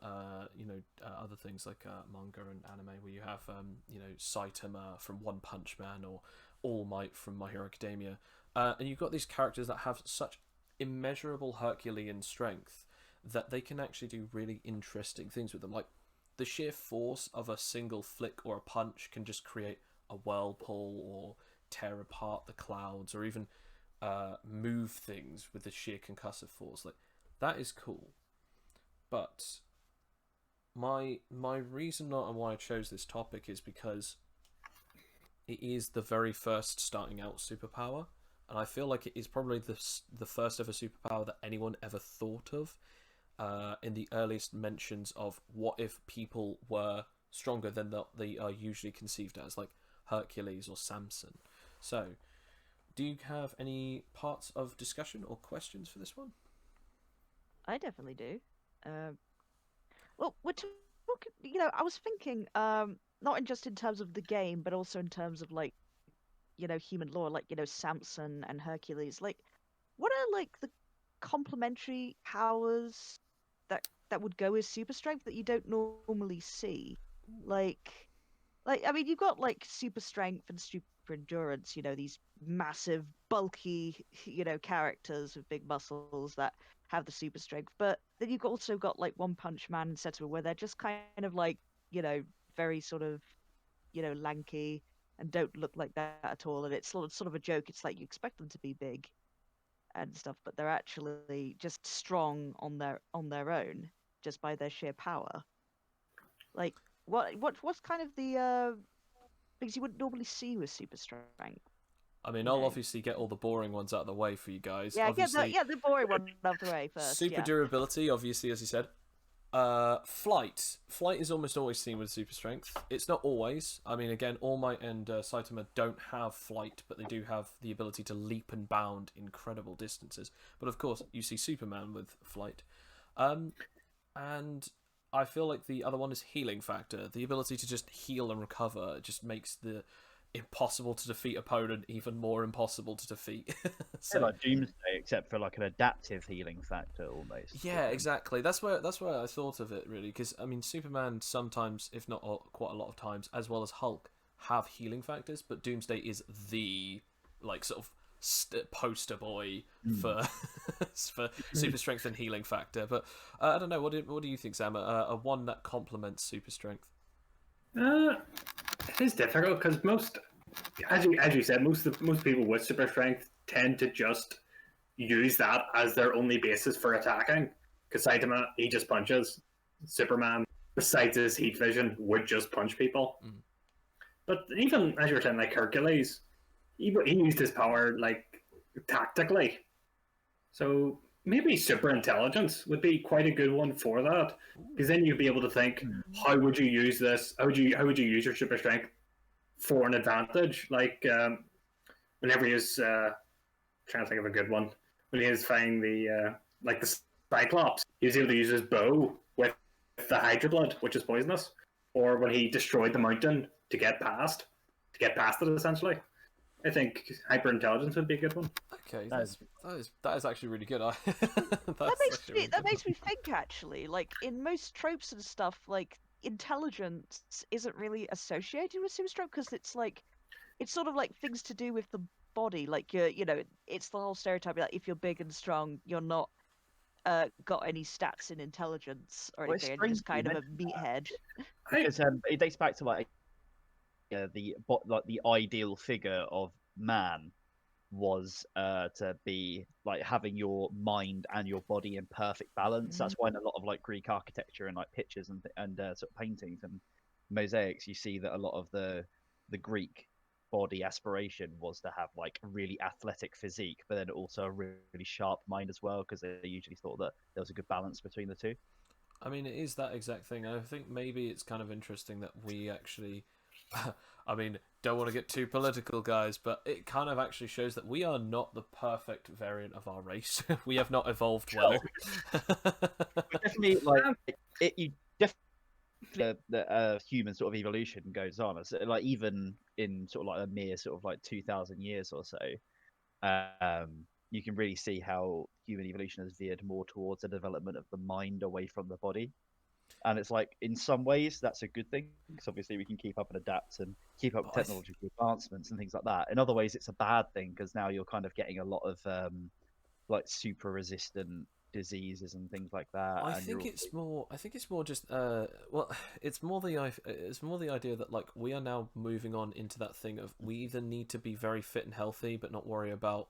Speaker 1: you know, other things like manga and anime, where you have you know, Saitama from One Punch Man, or All Might from My Hero Academia, and you've got these characters that have such immeasurable Herculean strength that they can actually do really interesting things with them. Like, the sheer force of a single flick or a punch can just create a whirlpool, or tear apart the clouds, or even move things with the sheer concussive force. Like, that is cool. But my reason why I chose this topic is because it is the very first starting out superpower, and I feel like it is probably the first ever superpower that anyone ever thought of. In the earliest mentions of what if people were stronger than they are usually conceived as, like Hercules or Samson. So, do you have any parts of discussion or questions for this one?
Speaker 3: I definitely do. Well, we're talking. You know, I was thinking, not in just in terms of the game, but also in terms of, like, you know, human lore, like, you know, Samson and Hercules. Like, what are, like, the complementary powers that would go with super strength that you don't normally see? Like, I mean, you've got like super strength and super endurance. You know, these massive, bulky, you know, characters with big muscles that have the super strength. But then you've also got like One Punch Man and Setsuba, where they're just kind of like, you know, very sort of, you know, lanky and don't look like that at all. And it's sort of a joke. It's like you expect them to be big and stuff, but they're actually just strong on their own, just by their sheer power. Like, what's kind of the things you wouldn't normally see with super strength?
Speaker 1: I mean,
Speaker 3: you
Speaker 1: I'll
Speaker 3: know.
Speaker 1: obviously get all the boring ones out of the way for you guys.
Speaker 3: Yeah,
Speaker 1: Obviously,
Speaker 3: the boring one out of the way first.
Speaker 1: super
Speaker 3: Yeah.
Speaker 1: durability, obviously, as you said. Flight. Flight is almost always seen with super strength. It's not always. I mean, again, All Might and Saitama don't have flight, but they do have the ability to leap and bound incredible distances. But of course, you see Superman with flight. And I feel like the other one is healing factor. The ability to just heal and recover just makes the impossible to defeat opponent even more impossible to defeat.
Speaker 2: So, like Doomsday, except for like an adaptive healing factor almost.
Speaker 1: Yeah, exactly. That's where I thought of it really, because I mean, Superman sometimes, if not quite a lot of times, as well as Hulk, have healing factors, but Doomsday is the like sort of poster boy for for super strength and healing factor. But I don't know. What do you think, Sam? A one that complements super strength.
Speaker 4: It is difficult because as you said, most people with super strength tend to just use that as their only basis for attacking. Because Saitama, he just punches. Superman, besides his heat vision, would just punch people. But even as you were saying, like Hercules, he used his power like tactically. So maybe super intelligence would be quite a good one for that, because then you'd be able to think, how would you use this? How would you use your super strength for an advantage? Like whenever he was trying to think of a good one, when he was fighting the Cyclops, he was able to use his bow with the Hydra blood, which is poisonous, or when he destroyed the mountain to get past it essentially. I think hyper intelligence would be a good one.
Speaker 1: Okay, that is actually really good.
Speaker 3: That makes me think actually. Like in most tropes and stuff, like intelligence isn't really associated with super strength because it's sort of like things to do with the body. Like it's the whole stereotype. Like if you're big and strong, you're not got any stats in intelligence or
Speaker 2: Well, it's
Speaker 3: anything. And you're just kind of a
Speaker 2: strange
Speaker 3: meathead.
Speaker 2: because it dates back to like the ideal figure of man was to be like having your mind and your body in perfect balance. That's why in a lot of like Greek architecture and like pictures and sort of paintings and mosaics, you see that a lot of the Greek body aspiration was to have like a really athletic physique, but then also a really sharp mind as well, because they usually thought that there was a good balance between the two.
Speaker 1: I mean, it is that exact thing. I think maybe it's kind of interesting that we actually. I mean, don't want to get too political, guys, but it kind of actually shows that we are not the perfect variant of our race. We have not evolved well.
Speaker 2: Definitely, like you definitely the human sort of evolution goes on. So, like even in sort of like a mere sort of like 2,000 years or so, you can really see how human evolution has veered more towards the development of the mind away from the body. And it's like, in some ways, that's a good thing, because obviously we can keep up and adapt and keep up with technological advancements and things like that. In other ways, it's a bad thing, because now you're kind of getting a lot of like super resistant diseases and things like that.
Speaker 1: I think it's more just well, it's more the idea that like we are now moving on into that thing of we either need to be very fit and healthy but not worry about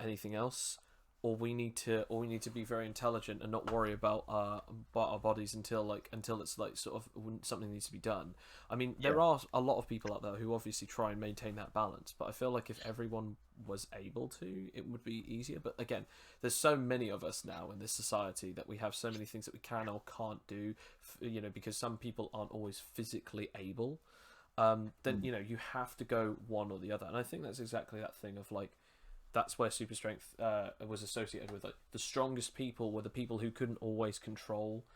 Speaker 1: anything else, or we need to be very intelligent and not worry about our bodies until it's like sort of something needs to be done. I mean, there are a lot of people out there who obviously try and maintain that balance, but I feel like if everyone was able to, it would be easier. But again, there's so many of us now in this society that we have so many things that we can or can't do, because some people aren't always physically able. Then you have to go one or the other, and I think that's exactly that thing of like. That's where super strength was associated with. Like the strongest people were the people who couldn't always control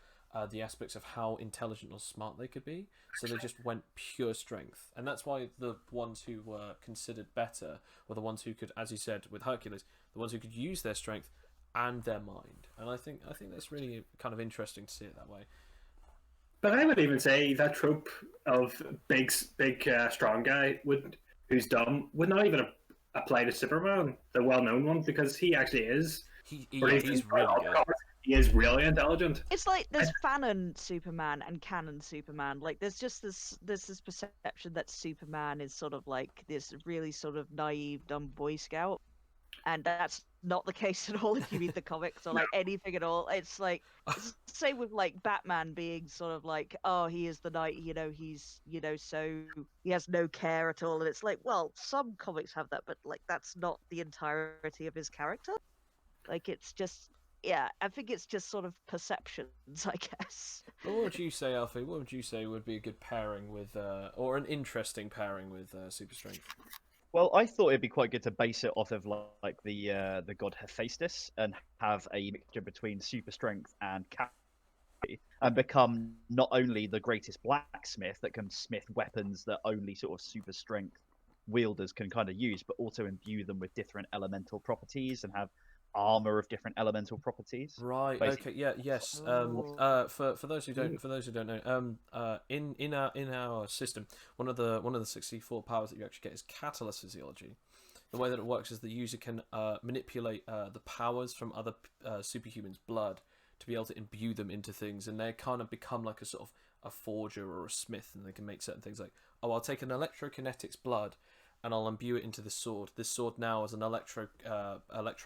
Speaker 1: the aspects of how intelligent or smart they could be. So they just went pure strength, and that's why the ones who were considered better were the ones who could, as you said with Hercules, the ones who could use their strength and their mind. And I think that's really kind of interesting to see it that way.
Speaker 4: But I would even say that trope of big strong guy who's dumb would not even apply to Superman, the well-known one, because he actually is.
Speaker 1: He's really good.
Speaker 4: He is really intelligent.
Speaker 3: It's like there's fanon Superman and canon Superman. Like there's just this perception that Superman is sort of like this really sort of naive, dumb Boy Scout. and that's not the case at all if you read the comics or like anything at all. It's like it's the same with like Batman being sort of like, oh, he is the knight, he's so he has no care at all, and it's like, well, some comics have that, but like that's not the entirety of his character. Like it's just, yeah, I think it's just sort of perceptions, I guess.
Speaker 1: But what would you say, Alfie? What would you say would be a good pairing with, or an interesting pairing with Super Strength?
Speaker 2: Well, I thought it'd be quite good to base it off of like the god Hephaestus and have a mixture between super strength and cavalry, and become not only the greatest blacksmith that can smith weapons that only sort of super strength wielders can kind of use, but also imbue them with different elemental properties and have armor of different elemental properties.
Speaker 1: Right.
Speaker 2: Basically.
Speaker 1: Okay. Yeah. Yes. For those who don't know, in our system, one of the 64 powers that you actually get is catalyst physiology. The way that it works is the user can manipulate the powers from other superhumans' blood to be able to imbue them into things, and they kind of become like a sort of a forger or a smith, and they can make certain things like, oh, I'll take an electrokinetics blood and I'll imbue it into this sword. This sword now is an electro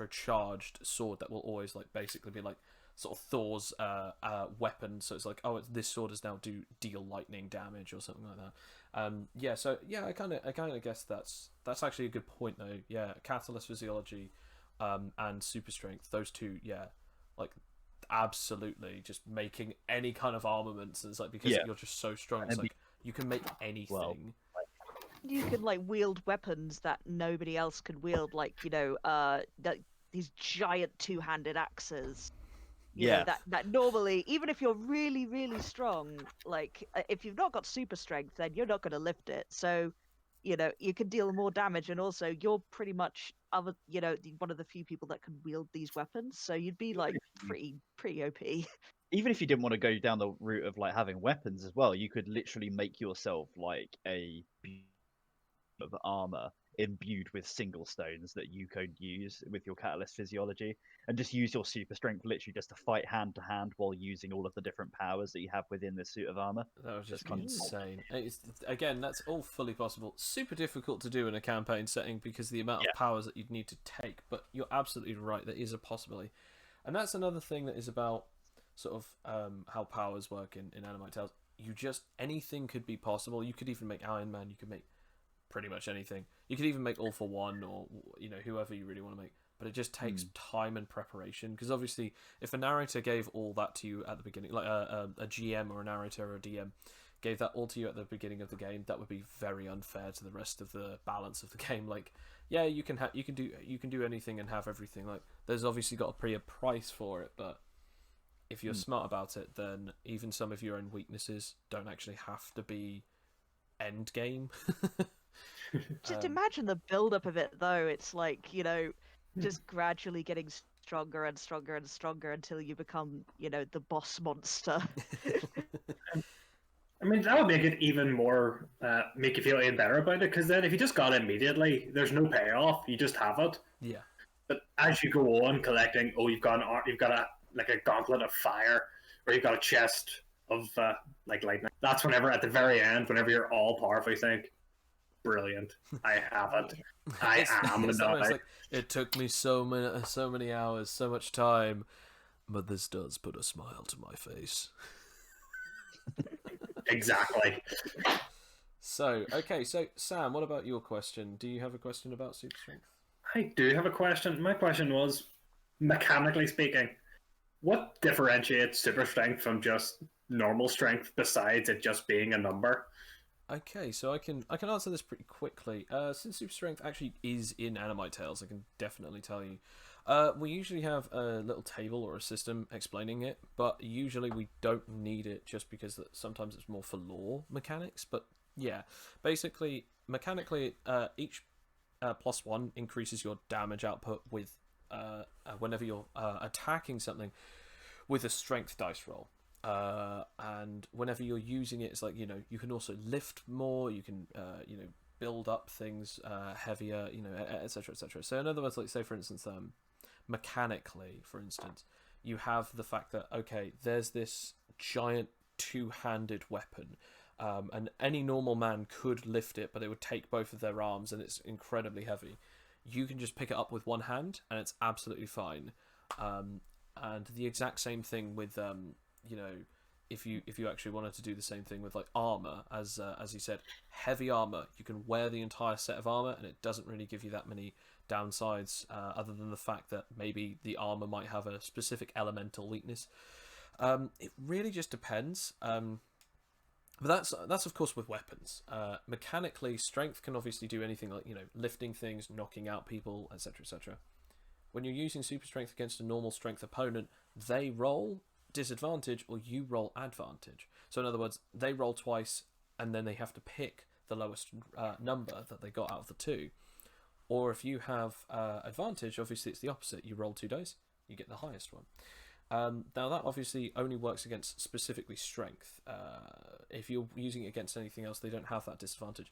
Speaker 1: charged sword that will always like basically be like sort of Thor's weapon. So it's like, oh, this sword is now deal lightning damage or something like that. So I kind of guess that's actually a good point though. Yeah, catalyst physiology, and super strength. Those two, yeah, like absolutely just making any kind of armaments. And it's like because you're just so strong. It's like you can make anything.
Speaker 2: Well,
Speaker 3: You can like wield weapons that nobody else can wield, like these giant two-handed axes. You know, that normally, even if you're really, really strong, like if you've not got super strength, then you're not going to lift it. So, you can deal more damage, and also you're pretty much one of the few people that can wield these weapons. So you'd be like pretty OP.
Speaker 2: Even if you didn't want to go down the route of like having weapons as well, you could literally make yourself like a of armor imbued with single stones that you could use with your catalyst physiology, and just use your super strength literally just to fight hand to hand while using all of the different powers that you have within this suit of armor.
Speaker 1: That would just be insane. Again, that's all fully possible. Super difficult to do in a campaign setting because the amount of powers that you'd need to take, but you're absolutely right, there is a possibility. And that's another thing that is about sort of how powers work in Animite Tales. Anything could be possible. You could even make Iron Man, you could make pretty much anything. You could even make All for One, or whoever you really want to make, but it just takes time and preparation, because obviously if a narrator gave all that to you at the beginning, like a GM or a narrator or a DM gave that all to you at the beginning of the game, that would be very unfair to the rest of the balance of the game. Like, yeah, you can do anything and have everything. Like, there's obviously got to be a price for it, but if you're smart about it, then even some of your own weaknesses don't actually have to be end game.
Speaker 3: Just imagine the build-up of it, though. It's like, just gradually getting stronger and stronger and stronger until you become, the boss monster.
Speaker 4: I mean, that would make it even more, make you feel even better about it, because then if you just got it immediately, there's no payoff, you just have it.
Speaker 1: Yeah.
Speaker 4: But as you go on collecting, you've got a gauntlet of fire, or you've got a chest of like lightning. That's whenever, at the very end, whenever you're all powerful, you think, brilliant, I have it. I am the knight.
Speaker 1: Like, it took me so many hours, so much time, but this does put a smile to my face.
Speaker 4: Exactly.
Speaker 1: So Sam, what about your question? Do you have a question about super strength?
Speaker 4: I do have a question. My question was, mechanically speaking, what differentiates super strength from just normal strength besides it just being a number?
Speaker 1: Okay, so I can answer this pretty quickly. Since super strength actually is in Animite Tales, I can definitely tell you. We usually have a little table or a system explaining it, but usually we don't need it just because sometimes it's more for lore mechanics. But yeah, basically, mechanically, each +1 increases your damage output with whenever you're attacking something with a strength dice roll. And whenever you're using it, it's like, you can also lift more, you can build up things heavier, etc, etc. So in other words, like, say for instance, mechanically, for instance, you have the fact that, okay, there's this giant two-handed weapon, and any normal man could lift it, but it would take both of their arms, and it's incredibly heavy. you can just pick it up with one hand, and it's absolutely fine. And the exact same thing with you know, if you actually wanted to do the same thing with like armor, as you said, heavy armor, you can wear the entire set of armor, and it doesn't really give you that many downsides, other than the fact that maybe the armor might have a specific elemental weakness. It really just depends. But that's of course with weapons. Mechanically, strength can obviously do anything like, you know, lifting things, knocking out people, etc., etc. When you're using super strength against a normal strength opponent, they roll disadvantage or you roll advantage. So in other words, they roll twice and then they have to pick the lowest number that they got out of the two. Or if you have advantage, obviously it's the opposite. You roll 2 dice, you get the highest one. Now that obviously only works against specifically strength. If you're using it against anything else, they don't have that disadvantage.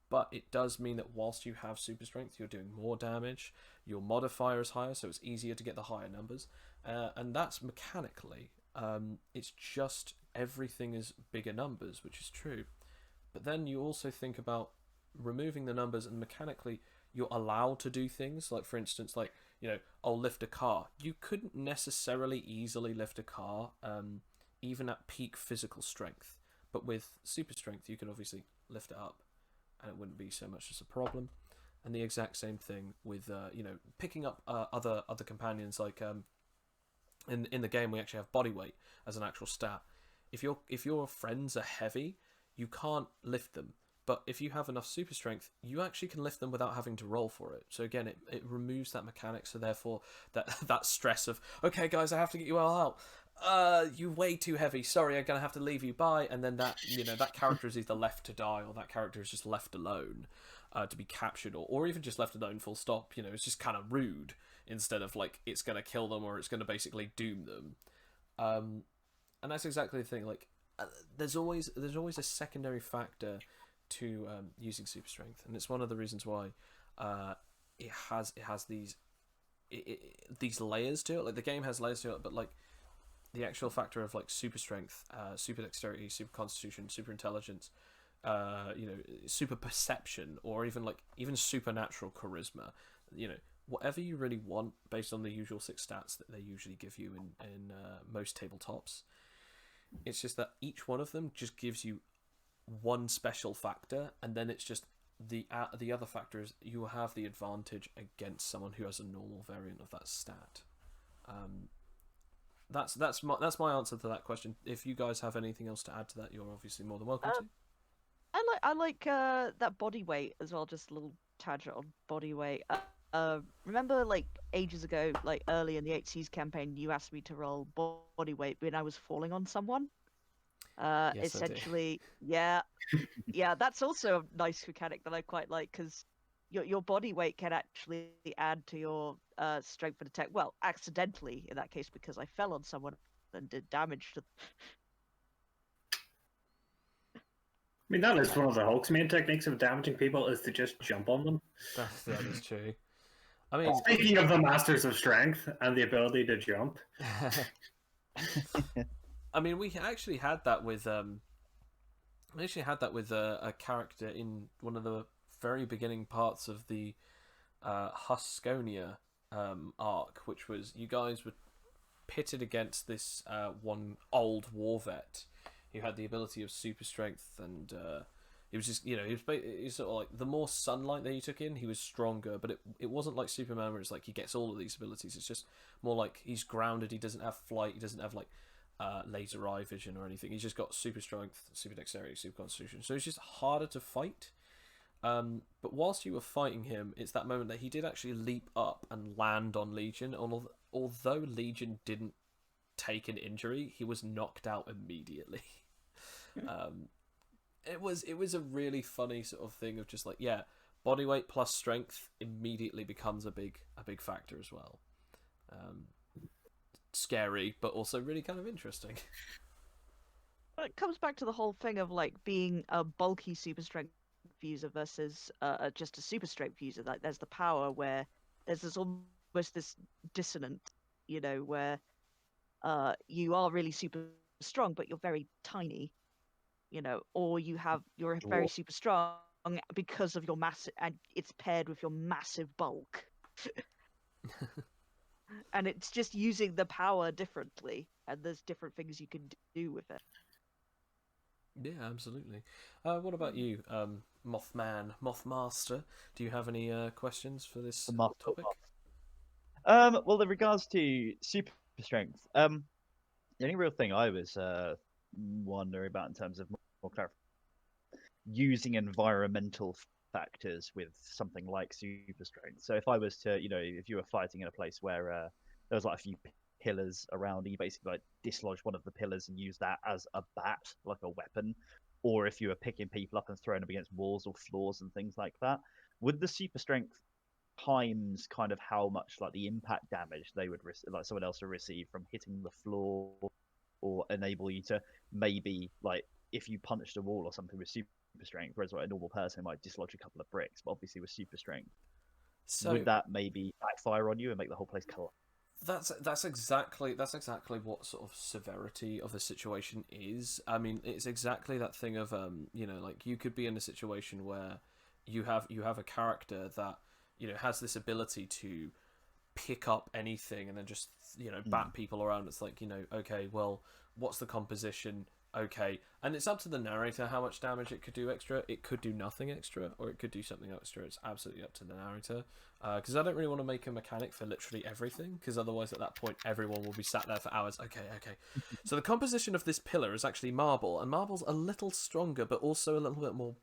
Speaker 1: But it does mean that whilst you have super strength, you're doing more damage. Your modifier is higher, so it's easier to get the higher numbers. And that's mechanically. It's just everything is bigger numbers, which is true. But then you also think about removing the numbers, and mechanically you're allowed to do things. Like, for instance, like, you know, I'll lift a car. You couldn't necessarily easily lift a car, even at peak physical strength. But with super strength, you can obviously lift it up, and it wouldn't be so much as a problem. And the exact same thing with you know, picking up other companions. Like in the game, we actually have body weight as an actual stat. If your friends are heavy, you can't lift them. But if you have enough super strength, you actually can lift them without having to roll for it. So again, it removes that mechanic. So therefore, that stress of, okay, guys, I have to get you all out. You're way too heavy. Sorry, I'm gonna have to leave you. Bye. And then that, you know, that character is either left to die, or that character is just left alone to be captured, or even just left alone. Full stop. You know, it's just kind of rude. Instead of like it's gonna kill them or it's gonna basically doom them. And that's exactly the thing. Like, there's always a secondary factor to using super strength, and it's one of the reasons why it has these layers to it. Like, the game has layers to it, but like the actual factor of like super strength, super dexterity, super constitution, super intelligence, you know, super perception, or even supernatural charisma, you know, whatever you really want based on the usual 6 stats that they usually give you in most tabletops. It's just that each one of them just gives you one special factor, and then it's just the other factor is you will have the advantage against someone who has a normal variant of that stat. That's my answer to that question. If you guys have anything else to add to that, you're obviously more than welcome to.
Speaker 3: I like that body weight as well. Just a little tangent on body weight. Remember, like ages ago, like early in the 8Cs campaign, you asked me to roll body weight when I was falling on someone.
Speaker 1: Yes,
Speaker 3: Essentially, yeah, that's also a nice mechanic that I quite like, because your body weight can actually add to your strength and attack. Well, accidentally in that case, because I fell on someone and did damage to.
Speaker 4: I mean, that is one of the Hulk's main techniques of damaging people, is to just jump on them.
Speaker 1: That is true. I mean,
Speaker 4: speaking of the Masters of Strength and the ability to jump,
Speaker 1: I mean, we actually had that with a character in one of the very beginning parts of the Huskonia arc, which was you guys were pitted against this one old war vet who had the ability of super strength, and he was just, you know, he was sort of like, the more sunlight that he took in, he was stronger, but it wasn't like Superman where it's like he gets all of these abilities. It's just more like he's grounded, he doesn't have flight, he doesn't have like laser eye vision or anything. He's just got super strength, super dexterity, super constitution, so it's just harder to fight. But whilst you were fighting him, it's that moment that he did actually leap up and land on Legion. Although Legion didn't take an injury, he was knocked out immediately. It was a really funny sort of thing of just like, yeah, body weight plus strength immediately becomes a big factor as well. Scary, but also really kind of interesting.
Speaker 3: It comes back to the whole thing of like being a bulky super strength user versus just a super strength user. Like, there's the power where there's almost this dissonance, you know, where you are really super strong but you're very tiny, you know, or you're very super strong because of your massive, and it's paired with your massive bulk. And it's just using the power differently, and there's different things you can do with it.
Speaker 1: Yeah, absolutely. What about you, Mothmaster? Do you have any questions for this topic?
Speaker 2: Well, in regards to super strength, the only real thing I was wondering about in terms of more clarity, using environmental factors with something like super strength. So if I was to, if you were fighting in a place where there was like a few pillars around, and you basically like dislodge one of the pillars and use that as a bat, like a weapon, or if you were picking people up and throwing them against walls or floors and things like that, would the super strength times kind of how much like the impact damage they would like someone else would receive from hitting the floor, or enable you to maybe like if you punched a wall or something with super strength, whereas like a normal person might dislodge a couple of bricks, but obviously with super strength,
Speaker 1: So
Speaker 2: would that maybe backfire on you and make the whole place collapse?
Speaker 1: that's exactly what sort of severity of the situation is. I mean, it's exactly that thing of like you could be in a situation where you have a character that has this ability to pick up anything and then just bat people around. It's like, okay, well, what's the composition? Okay, and it's up to the narrator how much damage it could do extra. It could do nothing extra, or it could do something extra. It's absolutely up to the narrator, because I don't really want to make a mechanic for literally everything, because otherwise at that point everyone will be sat there for hours. Okay. So the composition of this pillar is actually marble, and marble's a little stronger but also a little bit more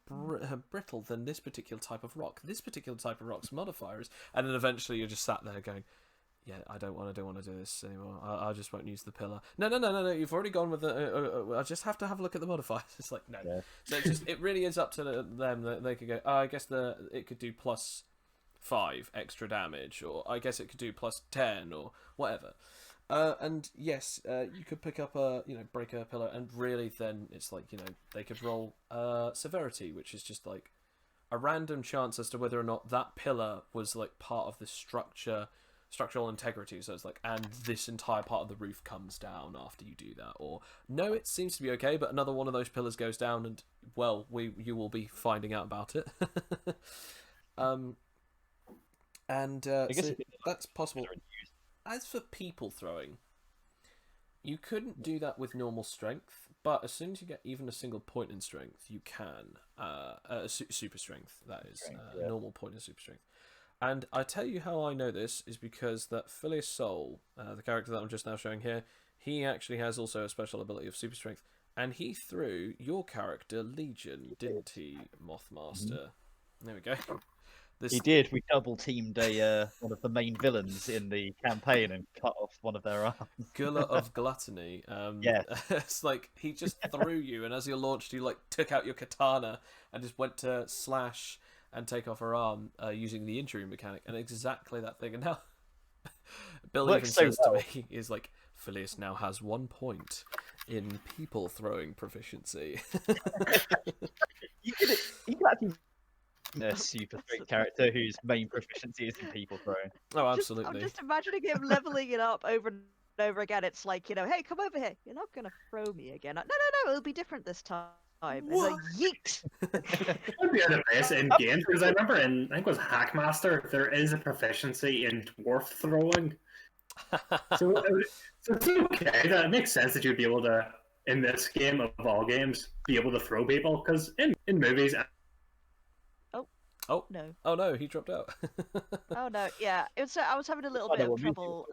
Speaker 1: brittle than this particular type of rock. This particular type of rock's modifiers, and then eventually you're just sat there going, yeah, I don't want to do this anymore. I just won't use the pillar. No. You've already gone with the. I just have to have a look at the modifiers. It's like no.
Speaker 2: Yeah.
Speaker 1: So it really is up to them. They could go. Oh, I guess it could do +5 extra damage, or I guess it could do +10 or whatever. And yes, you could pick up break a pillar, and really then it's like they could roll severity, which is just like a random chance as to whether or not that pillar was like part of the structural integrity, so it's like, and this entire part of the roof comes down after you do that, or no, it seems to be okay, but another one of those pillars goes down, and well, you will be finding out about it. I guess that's possible. As for people throwing, you couldn't do that with normal strength, but as soon as you get even a single point in strength, you can super strength, that is, normal point in super strength. And I tell you how I know this is because that Phileas Soul, the character that I'm just now showing here, he actually has also a special ability of super strength, and he threw your character Legion, didn't he, Mothmaster? There we go.
Speaker 2: He did. We double teamed one of the main villains in the campaign and cut off one of their arms.
Speaker 1: Gullah of Gluttony.
Speaker 2: Yeah.
Speaker 1: It's like he just threw you, and as you launched, you like took out your katana and just went to slash and take off her arm using the injury mechanic, and exactly that thing. And now Bill even says to me, is like, Phileas now has 1 point in people throwing proficiency.
Speaker 2: You could actually a super strength character whose main proficiency is in people throwing.
Speaker 1: Oh, absolutely.
Speaker 3: I'm just imagining him leveling it up over and over again. It's like, hey, come over here. You're not going to throw me again. No, it'll be different this time. It's like, yeet!
Speaker 4: I'd be out of this in games, because I remember I think it was Hackmaster, there is a proficiency in dwarf throwing. So it's okay. That makes sense that you'd be able to, in this game of all games, be able to throw people, because in movies...
Speaker 1: Oh
Speaker 3: no!
Speaker 1: Oh no! He dropped out.
Speaker 3: Oh no! Yeah, I was having a little bit of trouble,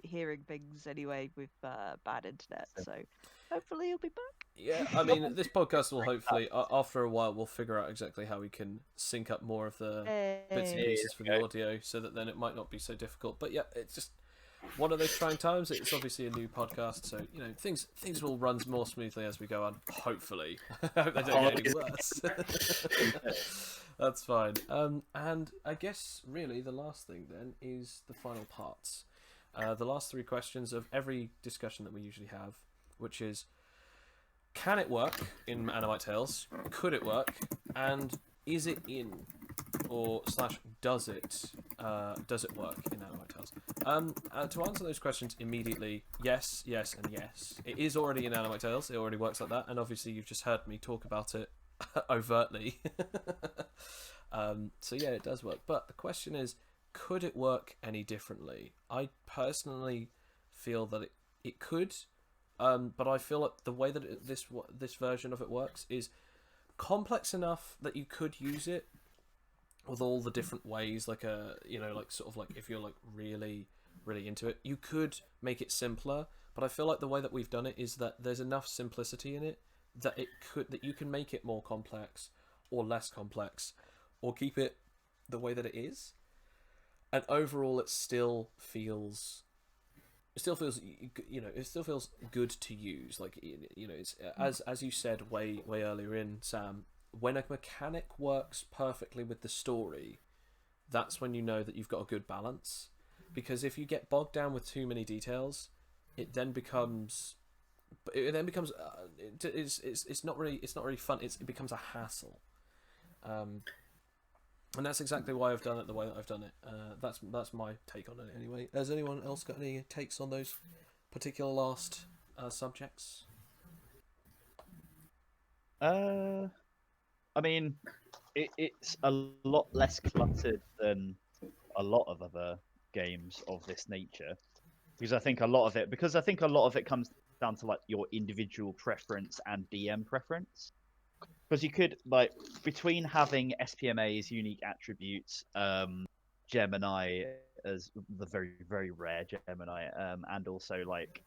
Speaker 3: hearing things anyway with bad internet. So hopefully he'll be back.
Speaker 1: Yeah, I mean, this podcast will hopefully, after a while, we'll figure out exactly how we can sync up more of the bits and pieces for the audio, so that then it might not be so difficult. But yeah, it's just one of those trying times. It's obviously a new podcast, so things will run more smoothly as we go on. Hopefully, I hope they don't get any worse. That's fine. And I guess really the last thing then is the final parts. The last 3 questions of every discussion that we usually have, which is, can it work in Animite Tales? Could it work? And is it in? Or / does it work in Animite Tales? To answer those questions immediately, yes, and yes. It is already in Animite Tales. It already works like that. And obviously you've just heard me talk about it overtly. So yeah, it does work. But the question is, could it work any differently? I personally feel that it could, but I feel like the way that this version of it works is complex enough that you could use it with all the different ways, like like sort of like if you're like really into it, you could make it simpler. But I feel like the way that we've done it is that there's enough simplicity in it that you can make it more complex or less complex, or keep it the way that it is, and overall it still feels it still feels good to use. Like it's as you said way earlier in, Sam, when a mechanic works perfectly with the story, that's when you know that you've got a good balance. Because if you get bogged down with too many details, it then becomes it's not really fun. It becomes a hassle. And that's exactly why I've done it the way that I've done it. That's my take on it anyway. Has anyone else got any takes on those particular last subjects?
Speaker 2: I mean, it's a lot less cluttered than a lot of other games of this nature, because I think a lot of it comes down to like your individual preference and DM preference. Because you could like between having SPMA's unique attributes, Gemini as the very very rare Gemini, and also like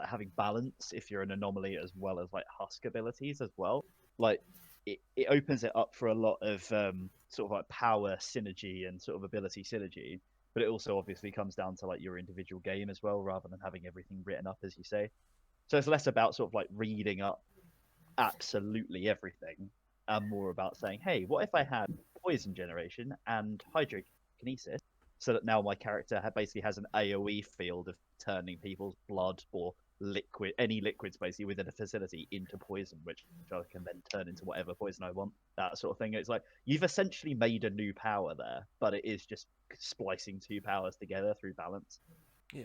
Speaker 2: having balance if you're an anomaly, as well as like husk abilities as well. Like it opens it up for a lot of sort of like power synergy and sort of ability synergy. But it also obviously comes down to like your individual game as well, rather than having everything written up as you say. So it's less about sort of like reading up absolutely everything, and more about saying, hey, what if I had poison generation and hydrokinesis, so that now my character basically has an AoE field of turning people's blood or any liquids basically within a facility into poison, which I can then turn into whatever poison I want, that sort of thing. It's like you've essentially made a new power there, but it is just splicing two powers together through balance.
Speaker 1: Yeah.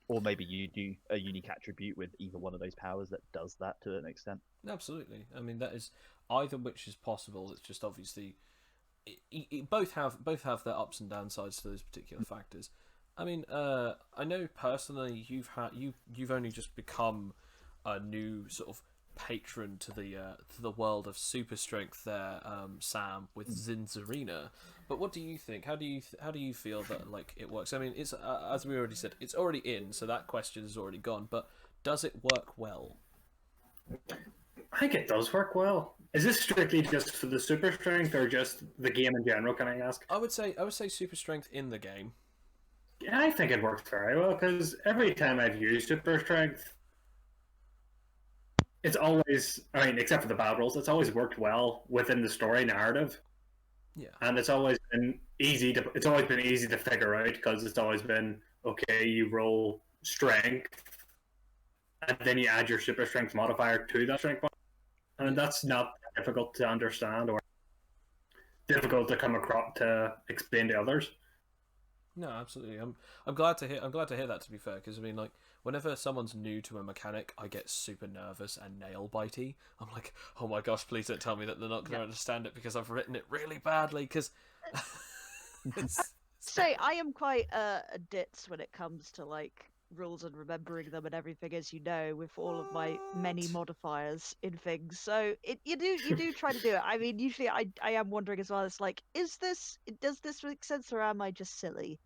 Speaker 2: Or maybe you do a unique attribute with either one of those powers that does that to an extent.
Speaker 1: Absolutely. I mean, that is either which is possible. It's just obviously both have their ups and downsides to those particular factors. I mean, I know personally you've only just become a new sort of patron to the world of super strength there, Sam, with Zinzarina. But what do you think? How do you feel that like it works? I mean, it's as we already said, it's already in, so that question is already gone. But does it work well?
Speaker 4: I think it does work well. Is this strictly just for the super strength or just the game in general, can I ask?
Speaker 1: I would say super strength in the game.
Speaker 4: Yeah, I think it works very well because every time I've used super strength, it's always, I mean, except for the bad rolls, it's always worked well within the story narrative.
Speaker 1: Yeah.
Speaker 4: And it's always been easy to figure out because it's always been, okay, you roll strength and then you add your super strength modifier to that strength modifier. And that's not difficult to understand or difficult to come across to explain to others.
Speaker 1: No, absolutely. I'm glad to hear that. To be fair, because I mean, like, whenever someone's new to a mechanic, I get super nervous and nail bitey. I'm like, oh my gosh, please don't tell me that they're not going to understand it because I've written it really badly. Because
Speaker 3: say I am quite a ditz when it comes to like rules and remembering them and everything, as you know, with all of my many modifiers in things. So you do try to do it. I mean, usually I am wondering as well. It's like, does this make sense or am I just silly?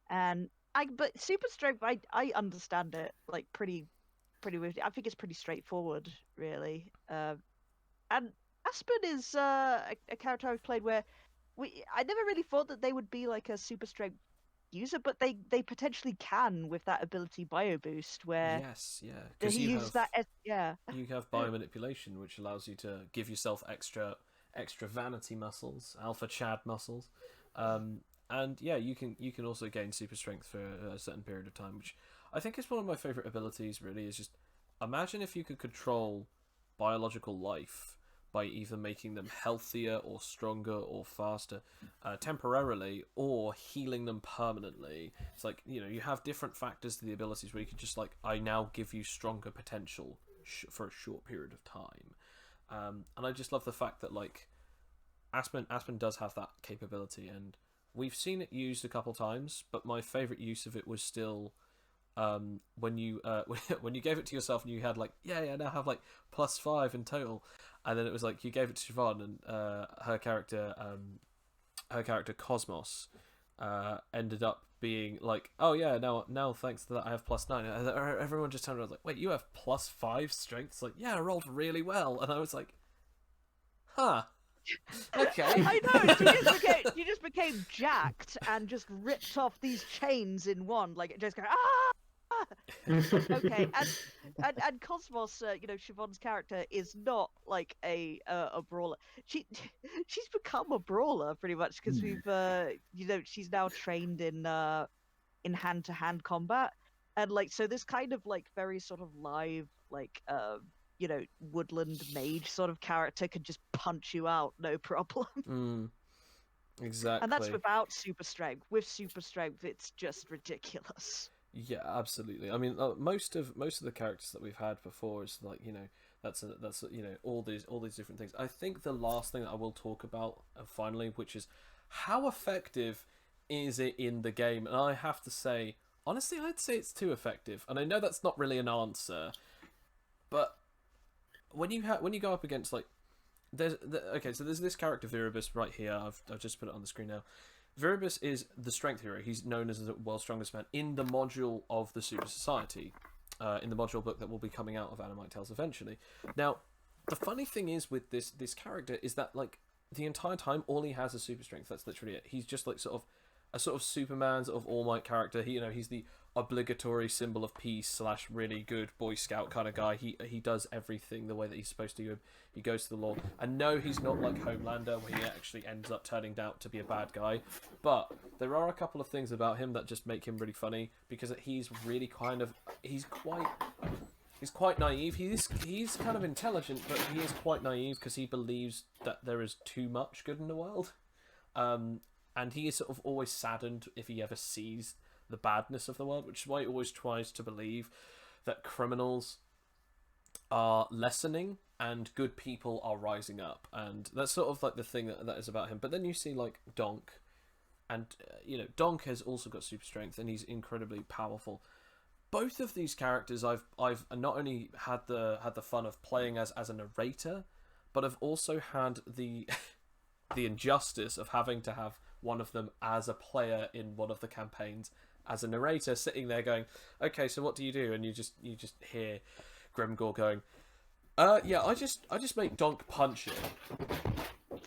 Speaker 3: And but super strength, I understand it like pretty I think it's pretty straightforward, really. And Aspen is a character I've played where I never really thought that they would be like a super strength user, but they potentially can with that ability Bio Boost, where
Speaker 1: yes, yeah, because
Speaker 3: he uses that as, yeah.
Speaker 1: You have biomanipulation, which allows you to give yourself extra vanity muscles, alpha Chad muscles, and yeah, you can also gain super strength for a certain period of time, which I think is one of my favorite abilities. Really, is just imagine if you could control biological life by either making them healthier or stronger or faster temporarily, or healing them permanently. It's like, you have different factors to the abilities where you can just like, I now give you stronger potential for a short period of time. And I just love the fact that like Aspen does have that capability, and we've seen it used a couple times. But my favorite use of it was still when you when you gave it to yourself and you had like now have like +5 in total, and then it was like you gave it to Siobhan and her character Cosmos ended up being like, oh yeah, now thanks to that I have +9. And everyone just turned around like, wait, you have +5 strength? It's like, yeah, I rolled really well. And I was like, huh, okay.
Speaker 3: I know. You just became jacked and just ripped off these chains in one. Like it just going okay. And Cosmos, Siobhan's character is not like a brawler. She's become a brawler pretty much because we've she's now trained in hand-to-hand combat, and like so this kind of like very sort of live like woodland mage sort of character can just punch you out no problem.
Speaker 1: Exactly.
Speaker 3: And that's without super strength. With super strength, it's just ridiculous.
Speaker 1: Yeah, absolutely. I mean, most of the characters that we've had before is like that's all these different things. I think the last thing that I will talk about finally, which is how effective is it in the game, and I have to say, honestly, I'd say it's too effective. And I know that's not really an answer, but when you go up against like so there's this character Viribus right here. I've just put it on the screen now. Viribus is the strength hero. He's known as the world's strongest man in the module of the Super Society, in the module book that will be coming out of Animite Tales eventually. Now, the funny thing is with this character is that like the entire time all he has is super strength. That's literally it. He's just like sort of Superman sort of All Might character. He's the obligatory symbol of peace / really good Boy Scout kind of guy. He does everything the way that he's supposed to. He goes to the law. And no, he's not like Homelander where he actually ends up turning out to be a bad guy. But there are a couple of things about him that just make him really funny because he's really he's quite naive. He's kind of intelligent, but he is quite naive because he believes that there is too much good in the world. And he is sort of always saddened if he ever sees the badness of the world, which is why he always tries to believe that criminals are lessening and good people are rising up. And that's sort of like the thing that is about him. But then you see like Donk, and Donk has also got super strength and he's incredibly powerful. Both of these characters I've not only had the fun of playing as a narrator, but I've also had the injustice of having to have one of them as a player in one of the campaigns as a narrator, sitting there going, okay, so what do you do? And you just hear Grimgor going, I just make Donk punch it.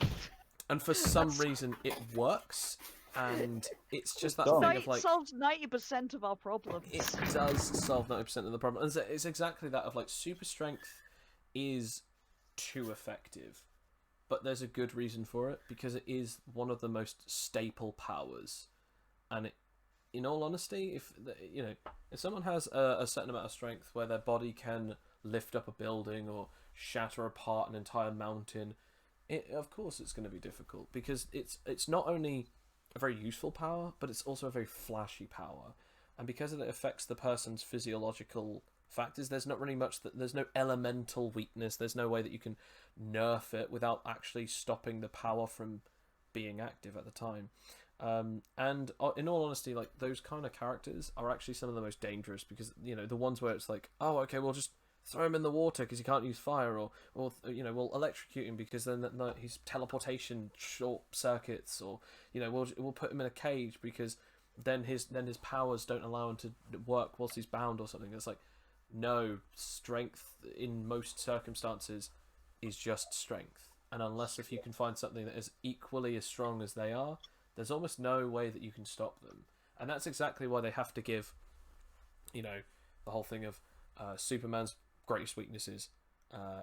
Speaker 1: And for some reason it works, and it's just that thing of like,
Speaker 3: solves 90% of our problems.
Speaker 1: it does solve 90% of the problem. And it's exactly that of like super strength is too effective. But there's a good reason for it, because it is one of the most staple powers. And it, in all honesty, if someone has a certain amount of strength where their body can lift up a building or shatter apart an entire mountain, of course it's going to be difficult, because it's not only a very useful power, but it's also a very flashy power. And because it affects the person's physiological factors, there's not really much there's no elemental weakness, there's no way that you can nerf it without actually stopping the power from being active at the time. And in all honesty, like those kind of characters are actually some of the most dangerous, because the ones where it's like, oh okay, we'll just throw him in the water because he can't use fire, or we'll electrocute him because then his teleportation short circuits, or we'll put him in a cage because then his powers don't allow him to work whilst he's bound or something. It's like, no, strength in most circumstances is just strength, and unless if you can find something that is equally as strong as they are, there's almost no way that you can stop them. And that's exactly why they have to give the whole thing of Superman's greatest weaknesses,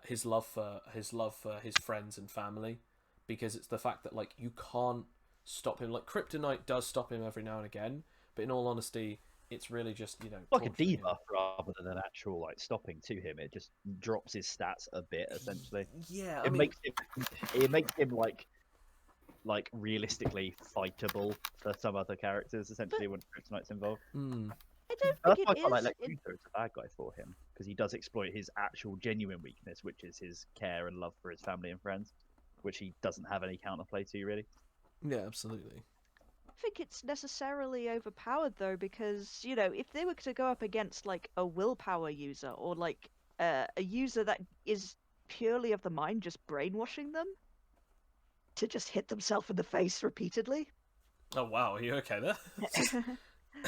Speaker 1: his love for his friends and family, because it's the fact that like you can't stop him. Like kryptonite does stop him every now and again, but in all honesty, it's really just
Speaker 2: like a debuff rather than an actual like stopping to him. It just drops his stats a bit essentially.
Speaker 1: Yeah,
Speaker 2: it makes him like realistically fightable for some other characters essentially when kryptonite's involved.
Speaker 3: I don't
Speaker 2: That's
Speaker 3: think
Speaker 2: why I
Speaker 3: it
Speaker 2: quite like
Speaker 3: is.
Speaker 2: Lex Luthor as a bad guy for him, because he does exploit his actual genuine weakness, which is his care and love for his family and friends, which he doesn't have any counterplay to, really.
Speaker 1: Yeah, absolutely.
Speaker 3: I think it's necessarily overpowered though, because if they were to go up against like a willpower user or like a user that is purely of the mind, just brainwashing them to just hit themselves in the face repeatedly.
Speaker 1: Oh wow, are you okay there?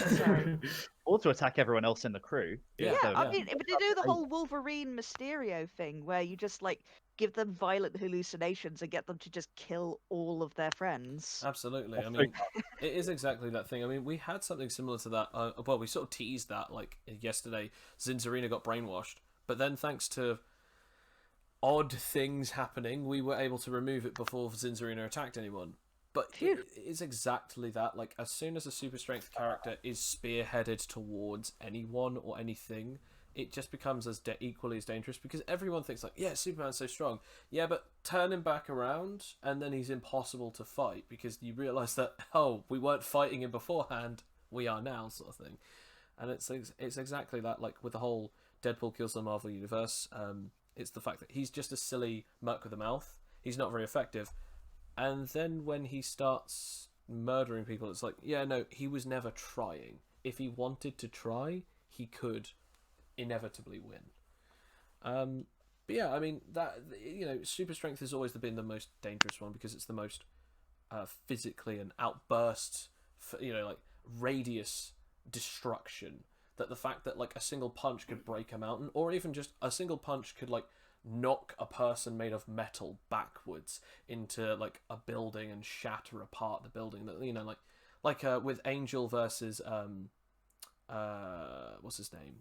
Speaker 3: Sorry.
Speaker 2: Or to attack everyone else in the crew.
Speaker 1: Yeah,
Speaker 3: Yeah, I
Speaker 1: yeah.
Speaker 3: mean, but to do the whole Wolverine Mysterio thing, where you just like give them violent hallucinations and get them to just kill all of their friends.
Speaker 1: Absolutely. I mean, it is exactly that thing. I mean, we had something similar to that. Well, we sort of teased that like yesterday. Zinzarina got brainwashed, but then thanks to odd things happening, we were able to remove it before Zinzarina attacked anyone. But
Speaker 3: Phew.
Speaker 1: it is exactly that. Like, as soon as a super strength character is spearheaded towards anyone or anything, it just becomes as equally as dangerous, because everyone thinks like, yeah, Superman's so strong. Yeah, but turn him back around and then he's impossible to fight, because you realise that, oh, we weren't fighting him beforehand, we are now, sort of thing. And it's exactly that. Like with the whole Deadpool kills the Marvel Universe, it's the fact that he's just a silly muck with a mouth. He's not very effective. And then when he starts murdering people, it's like, yeah, no, he was never trying. If he wanted to try, he could inevitably win. But yeah, I mean, that, super strength has always been the most dangerous one, because it's the most physically and outburst, like radius destruction. That the fact that like a single punch could break a mountain, or even just a single punch could like knock a person made of metal backwards into like a building and shatter apart the building. That like with Angel versus what's his name?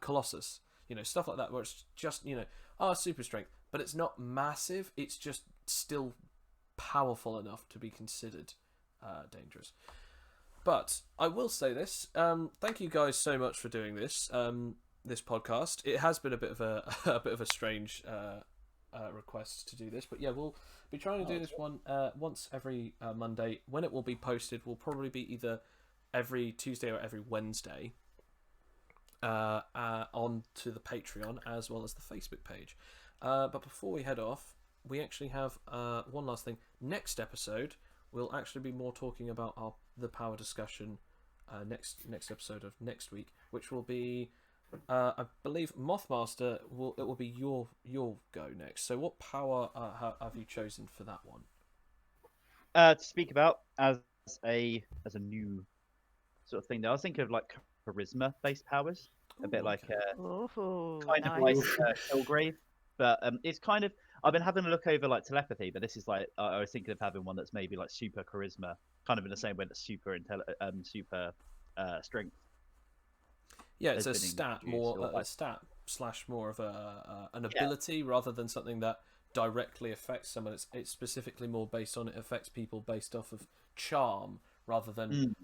Speaker 1: Colossus. Stuff like that, where it's just super strength, but it's not massive. It's just still powerful enough to be considered dangerous. But I will say this: thank you guys so much for doing this. This podcast. It has been a bit of a strange request to do this, but yeah, we'll be trying to do this one once every Monday. When it will be posted will probably be either every Tuesday or every Wednesday on to the Patreon as well as the Facebook page. But before we head off, we actually have one last thing. Next episode, we'll actually be more talking about the power discussion next episode of next week, which will be I believe Mothmaster will be your go next. So what power have you chosen for that one?
Speaker 2: To speak about as a new sort of thing, though, I was thinking of like charisma based powers, a bit like
Speaker 3: Oh,
Speaker 2: kind of
Speaker 3: nice.
Speaker 2: like Kilgrave, but it's kind of, I've been having a look over like telepathy, but this is like I was thinking of having one that's maybe like super charisma, kind of in the same way that super strength.
Speaker 1: Yeah, it's a
Speaker 2: has been
Speaker 1: stat
Speaker 2: introduced,
Speaker 1: more
Speaker 2: or like,
Speaker 1: a stat slash more of an ability rather than something that directly affects someone. It's specifically more based on, it affects people based off of charm rather than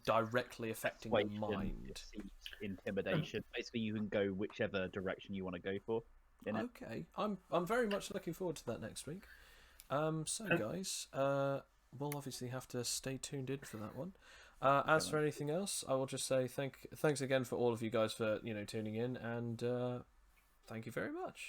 Speaker 1: directly affecting the
Speaker 2: persuasion,
Speaker 1: mind.
Speaker 2: deceit, intimidation. Basically, you can go whichever direction you want to go for.
Speaker 1: Okay, I'm very much looking forward to that next week. So guys, we'll obviously have to stay tuned in for that one. As for anything else, I will just say thanks again for all of you guys for tuning in, and thank you very much.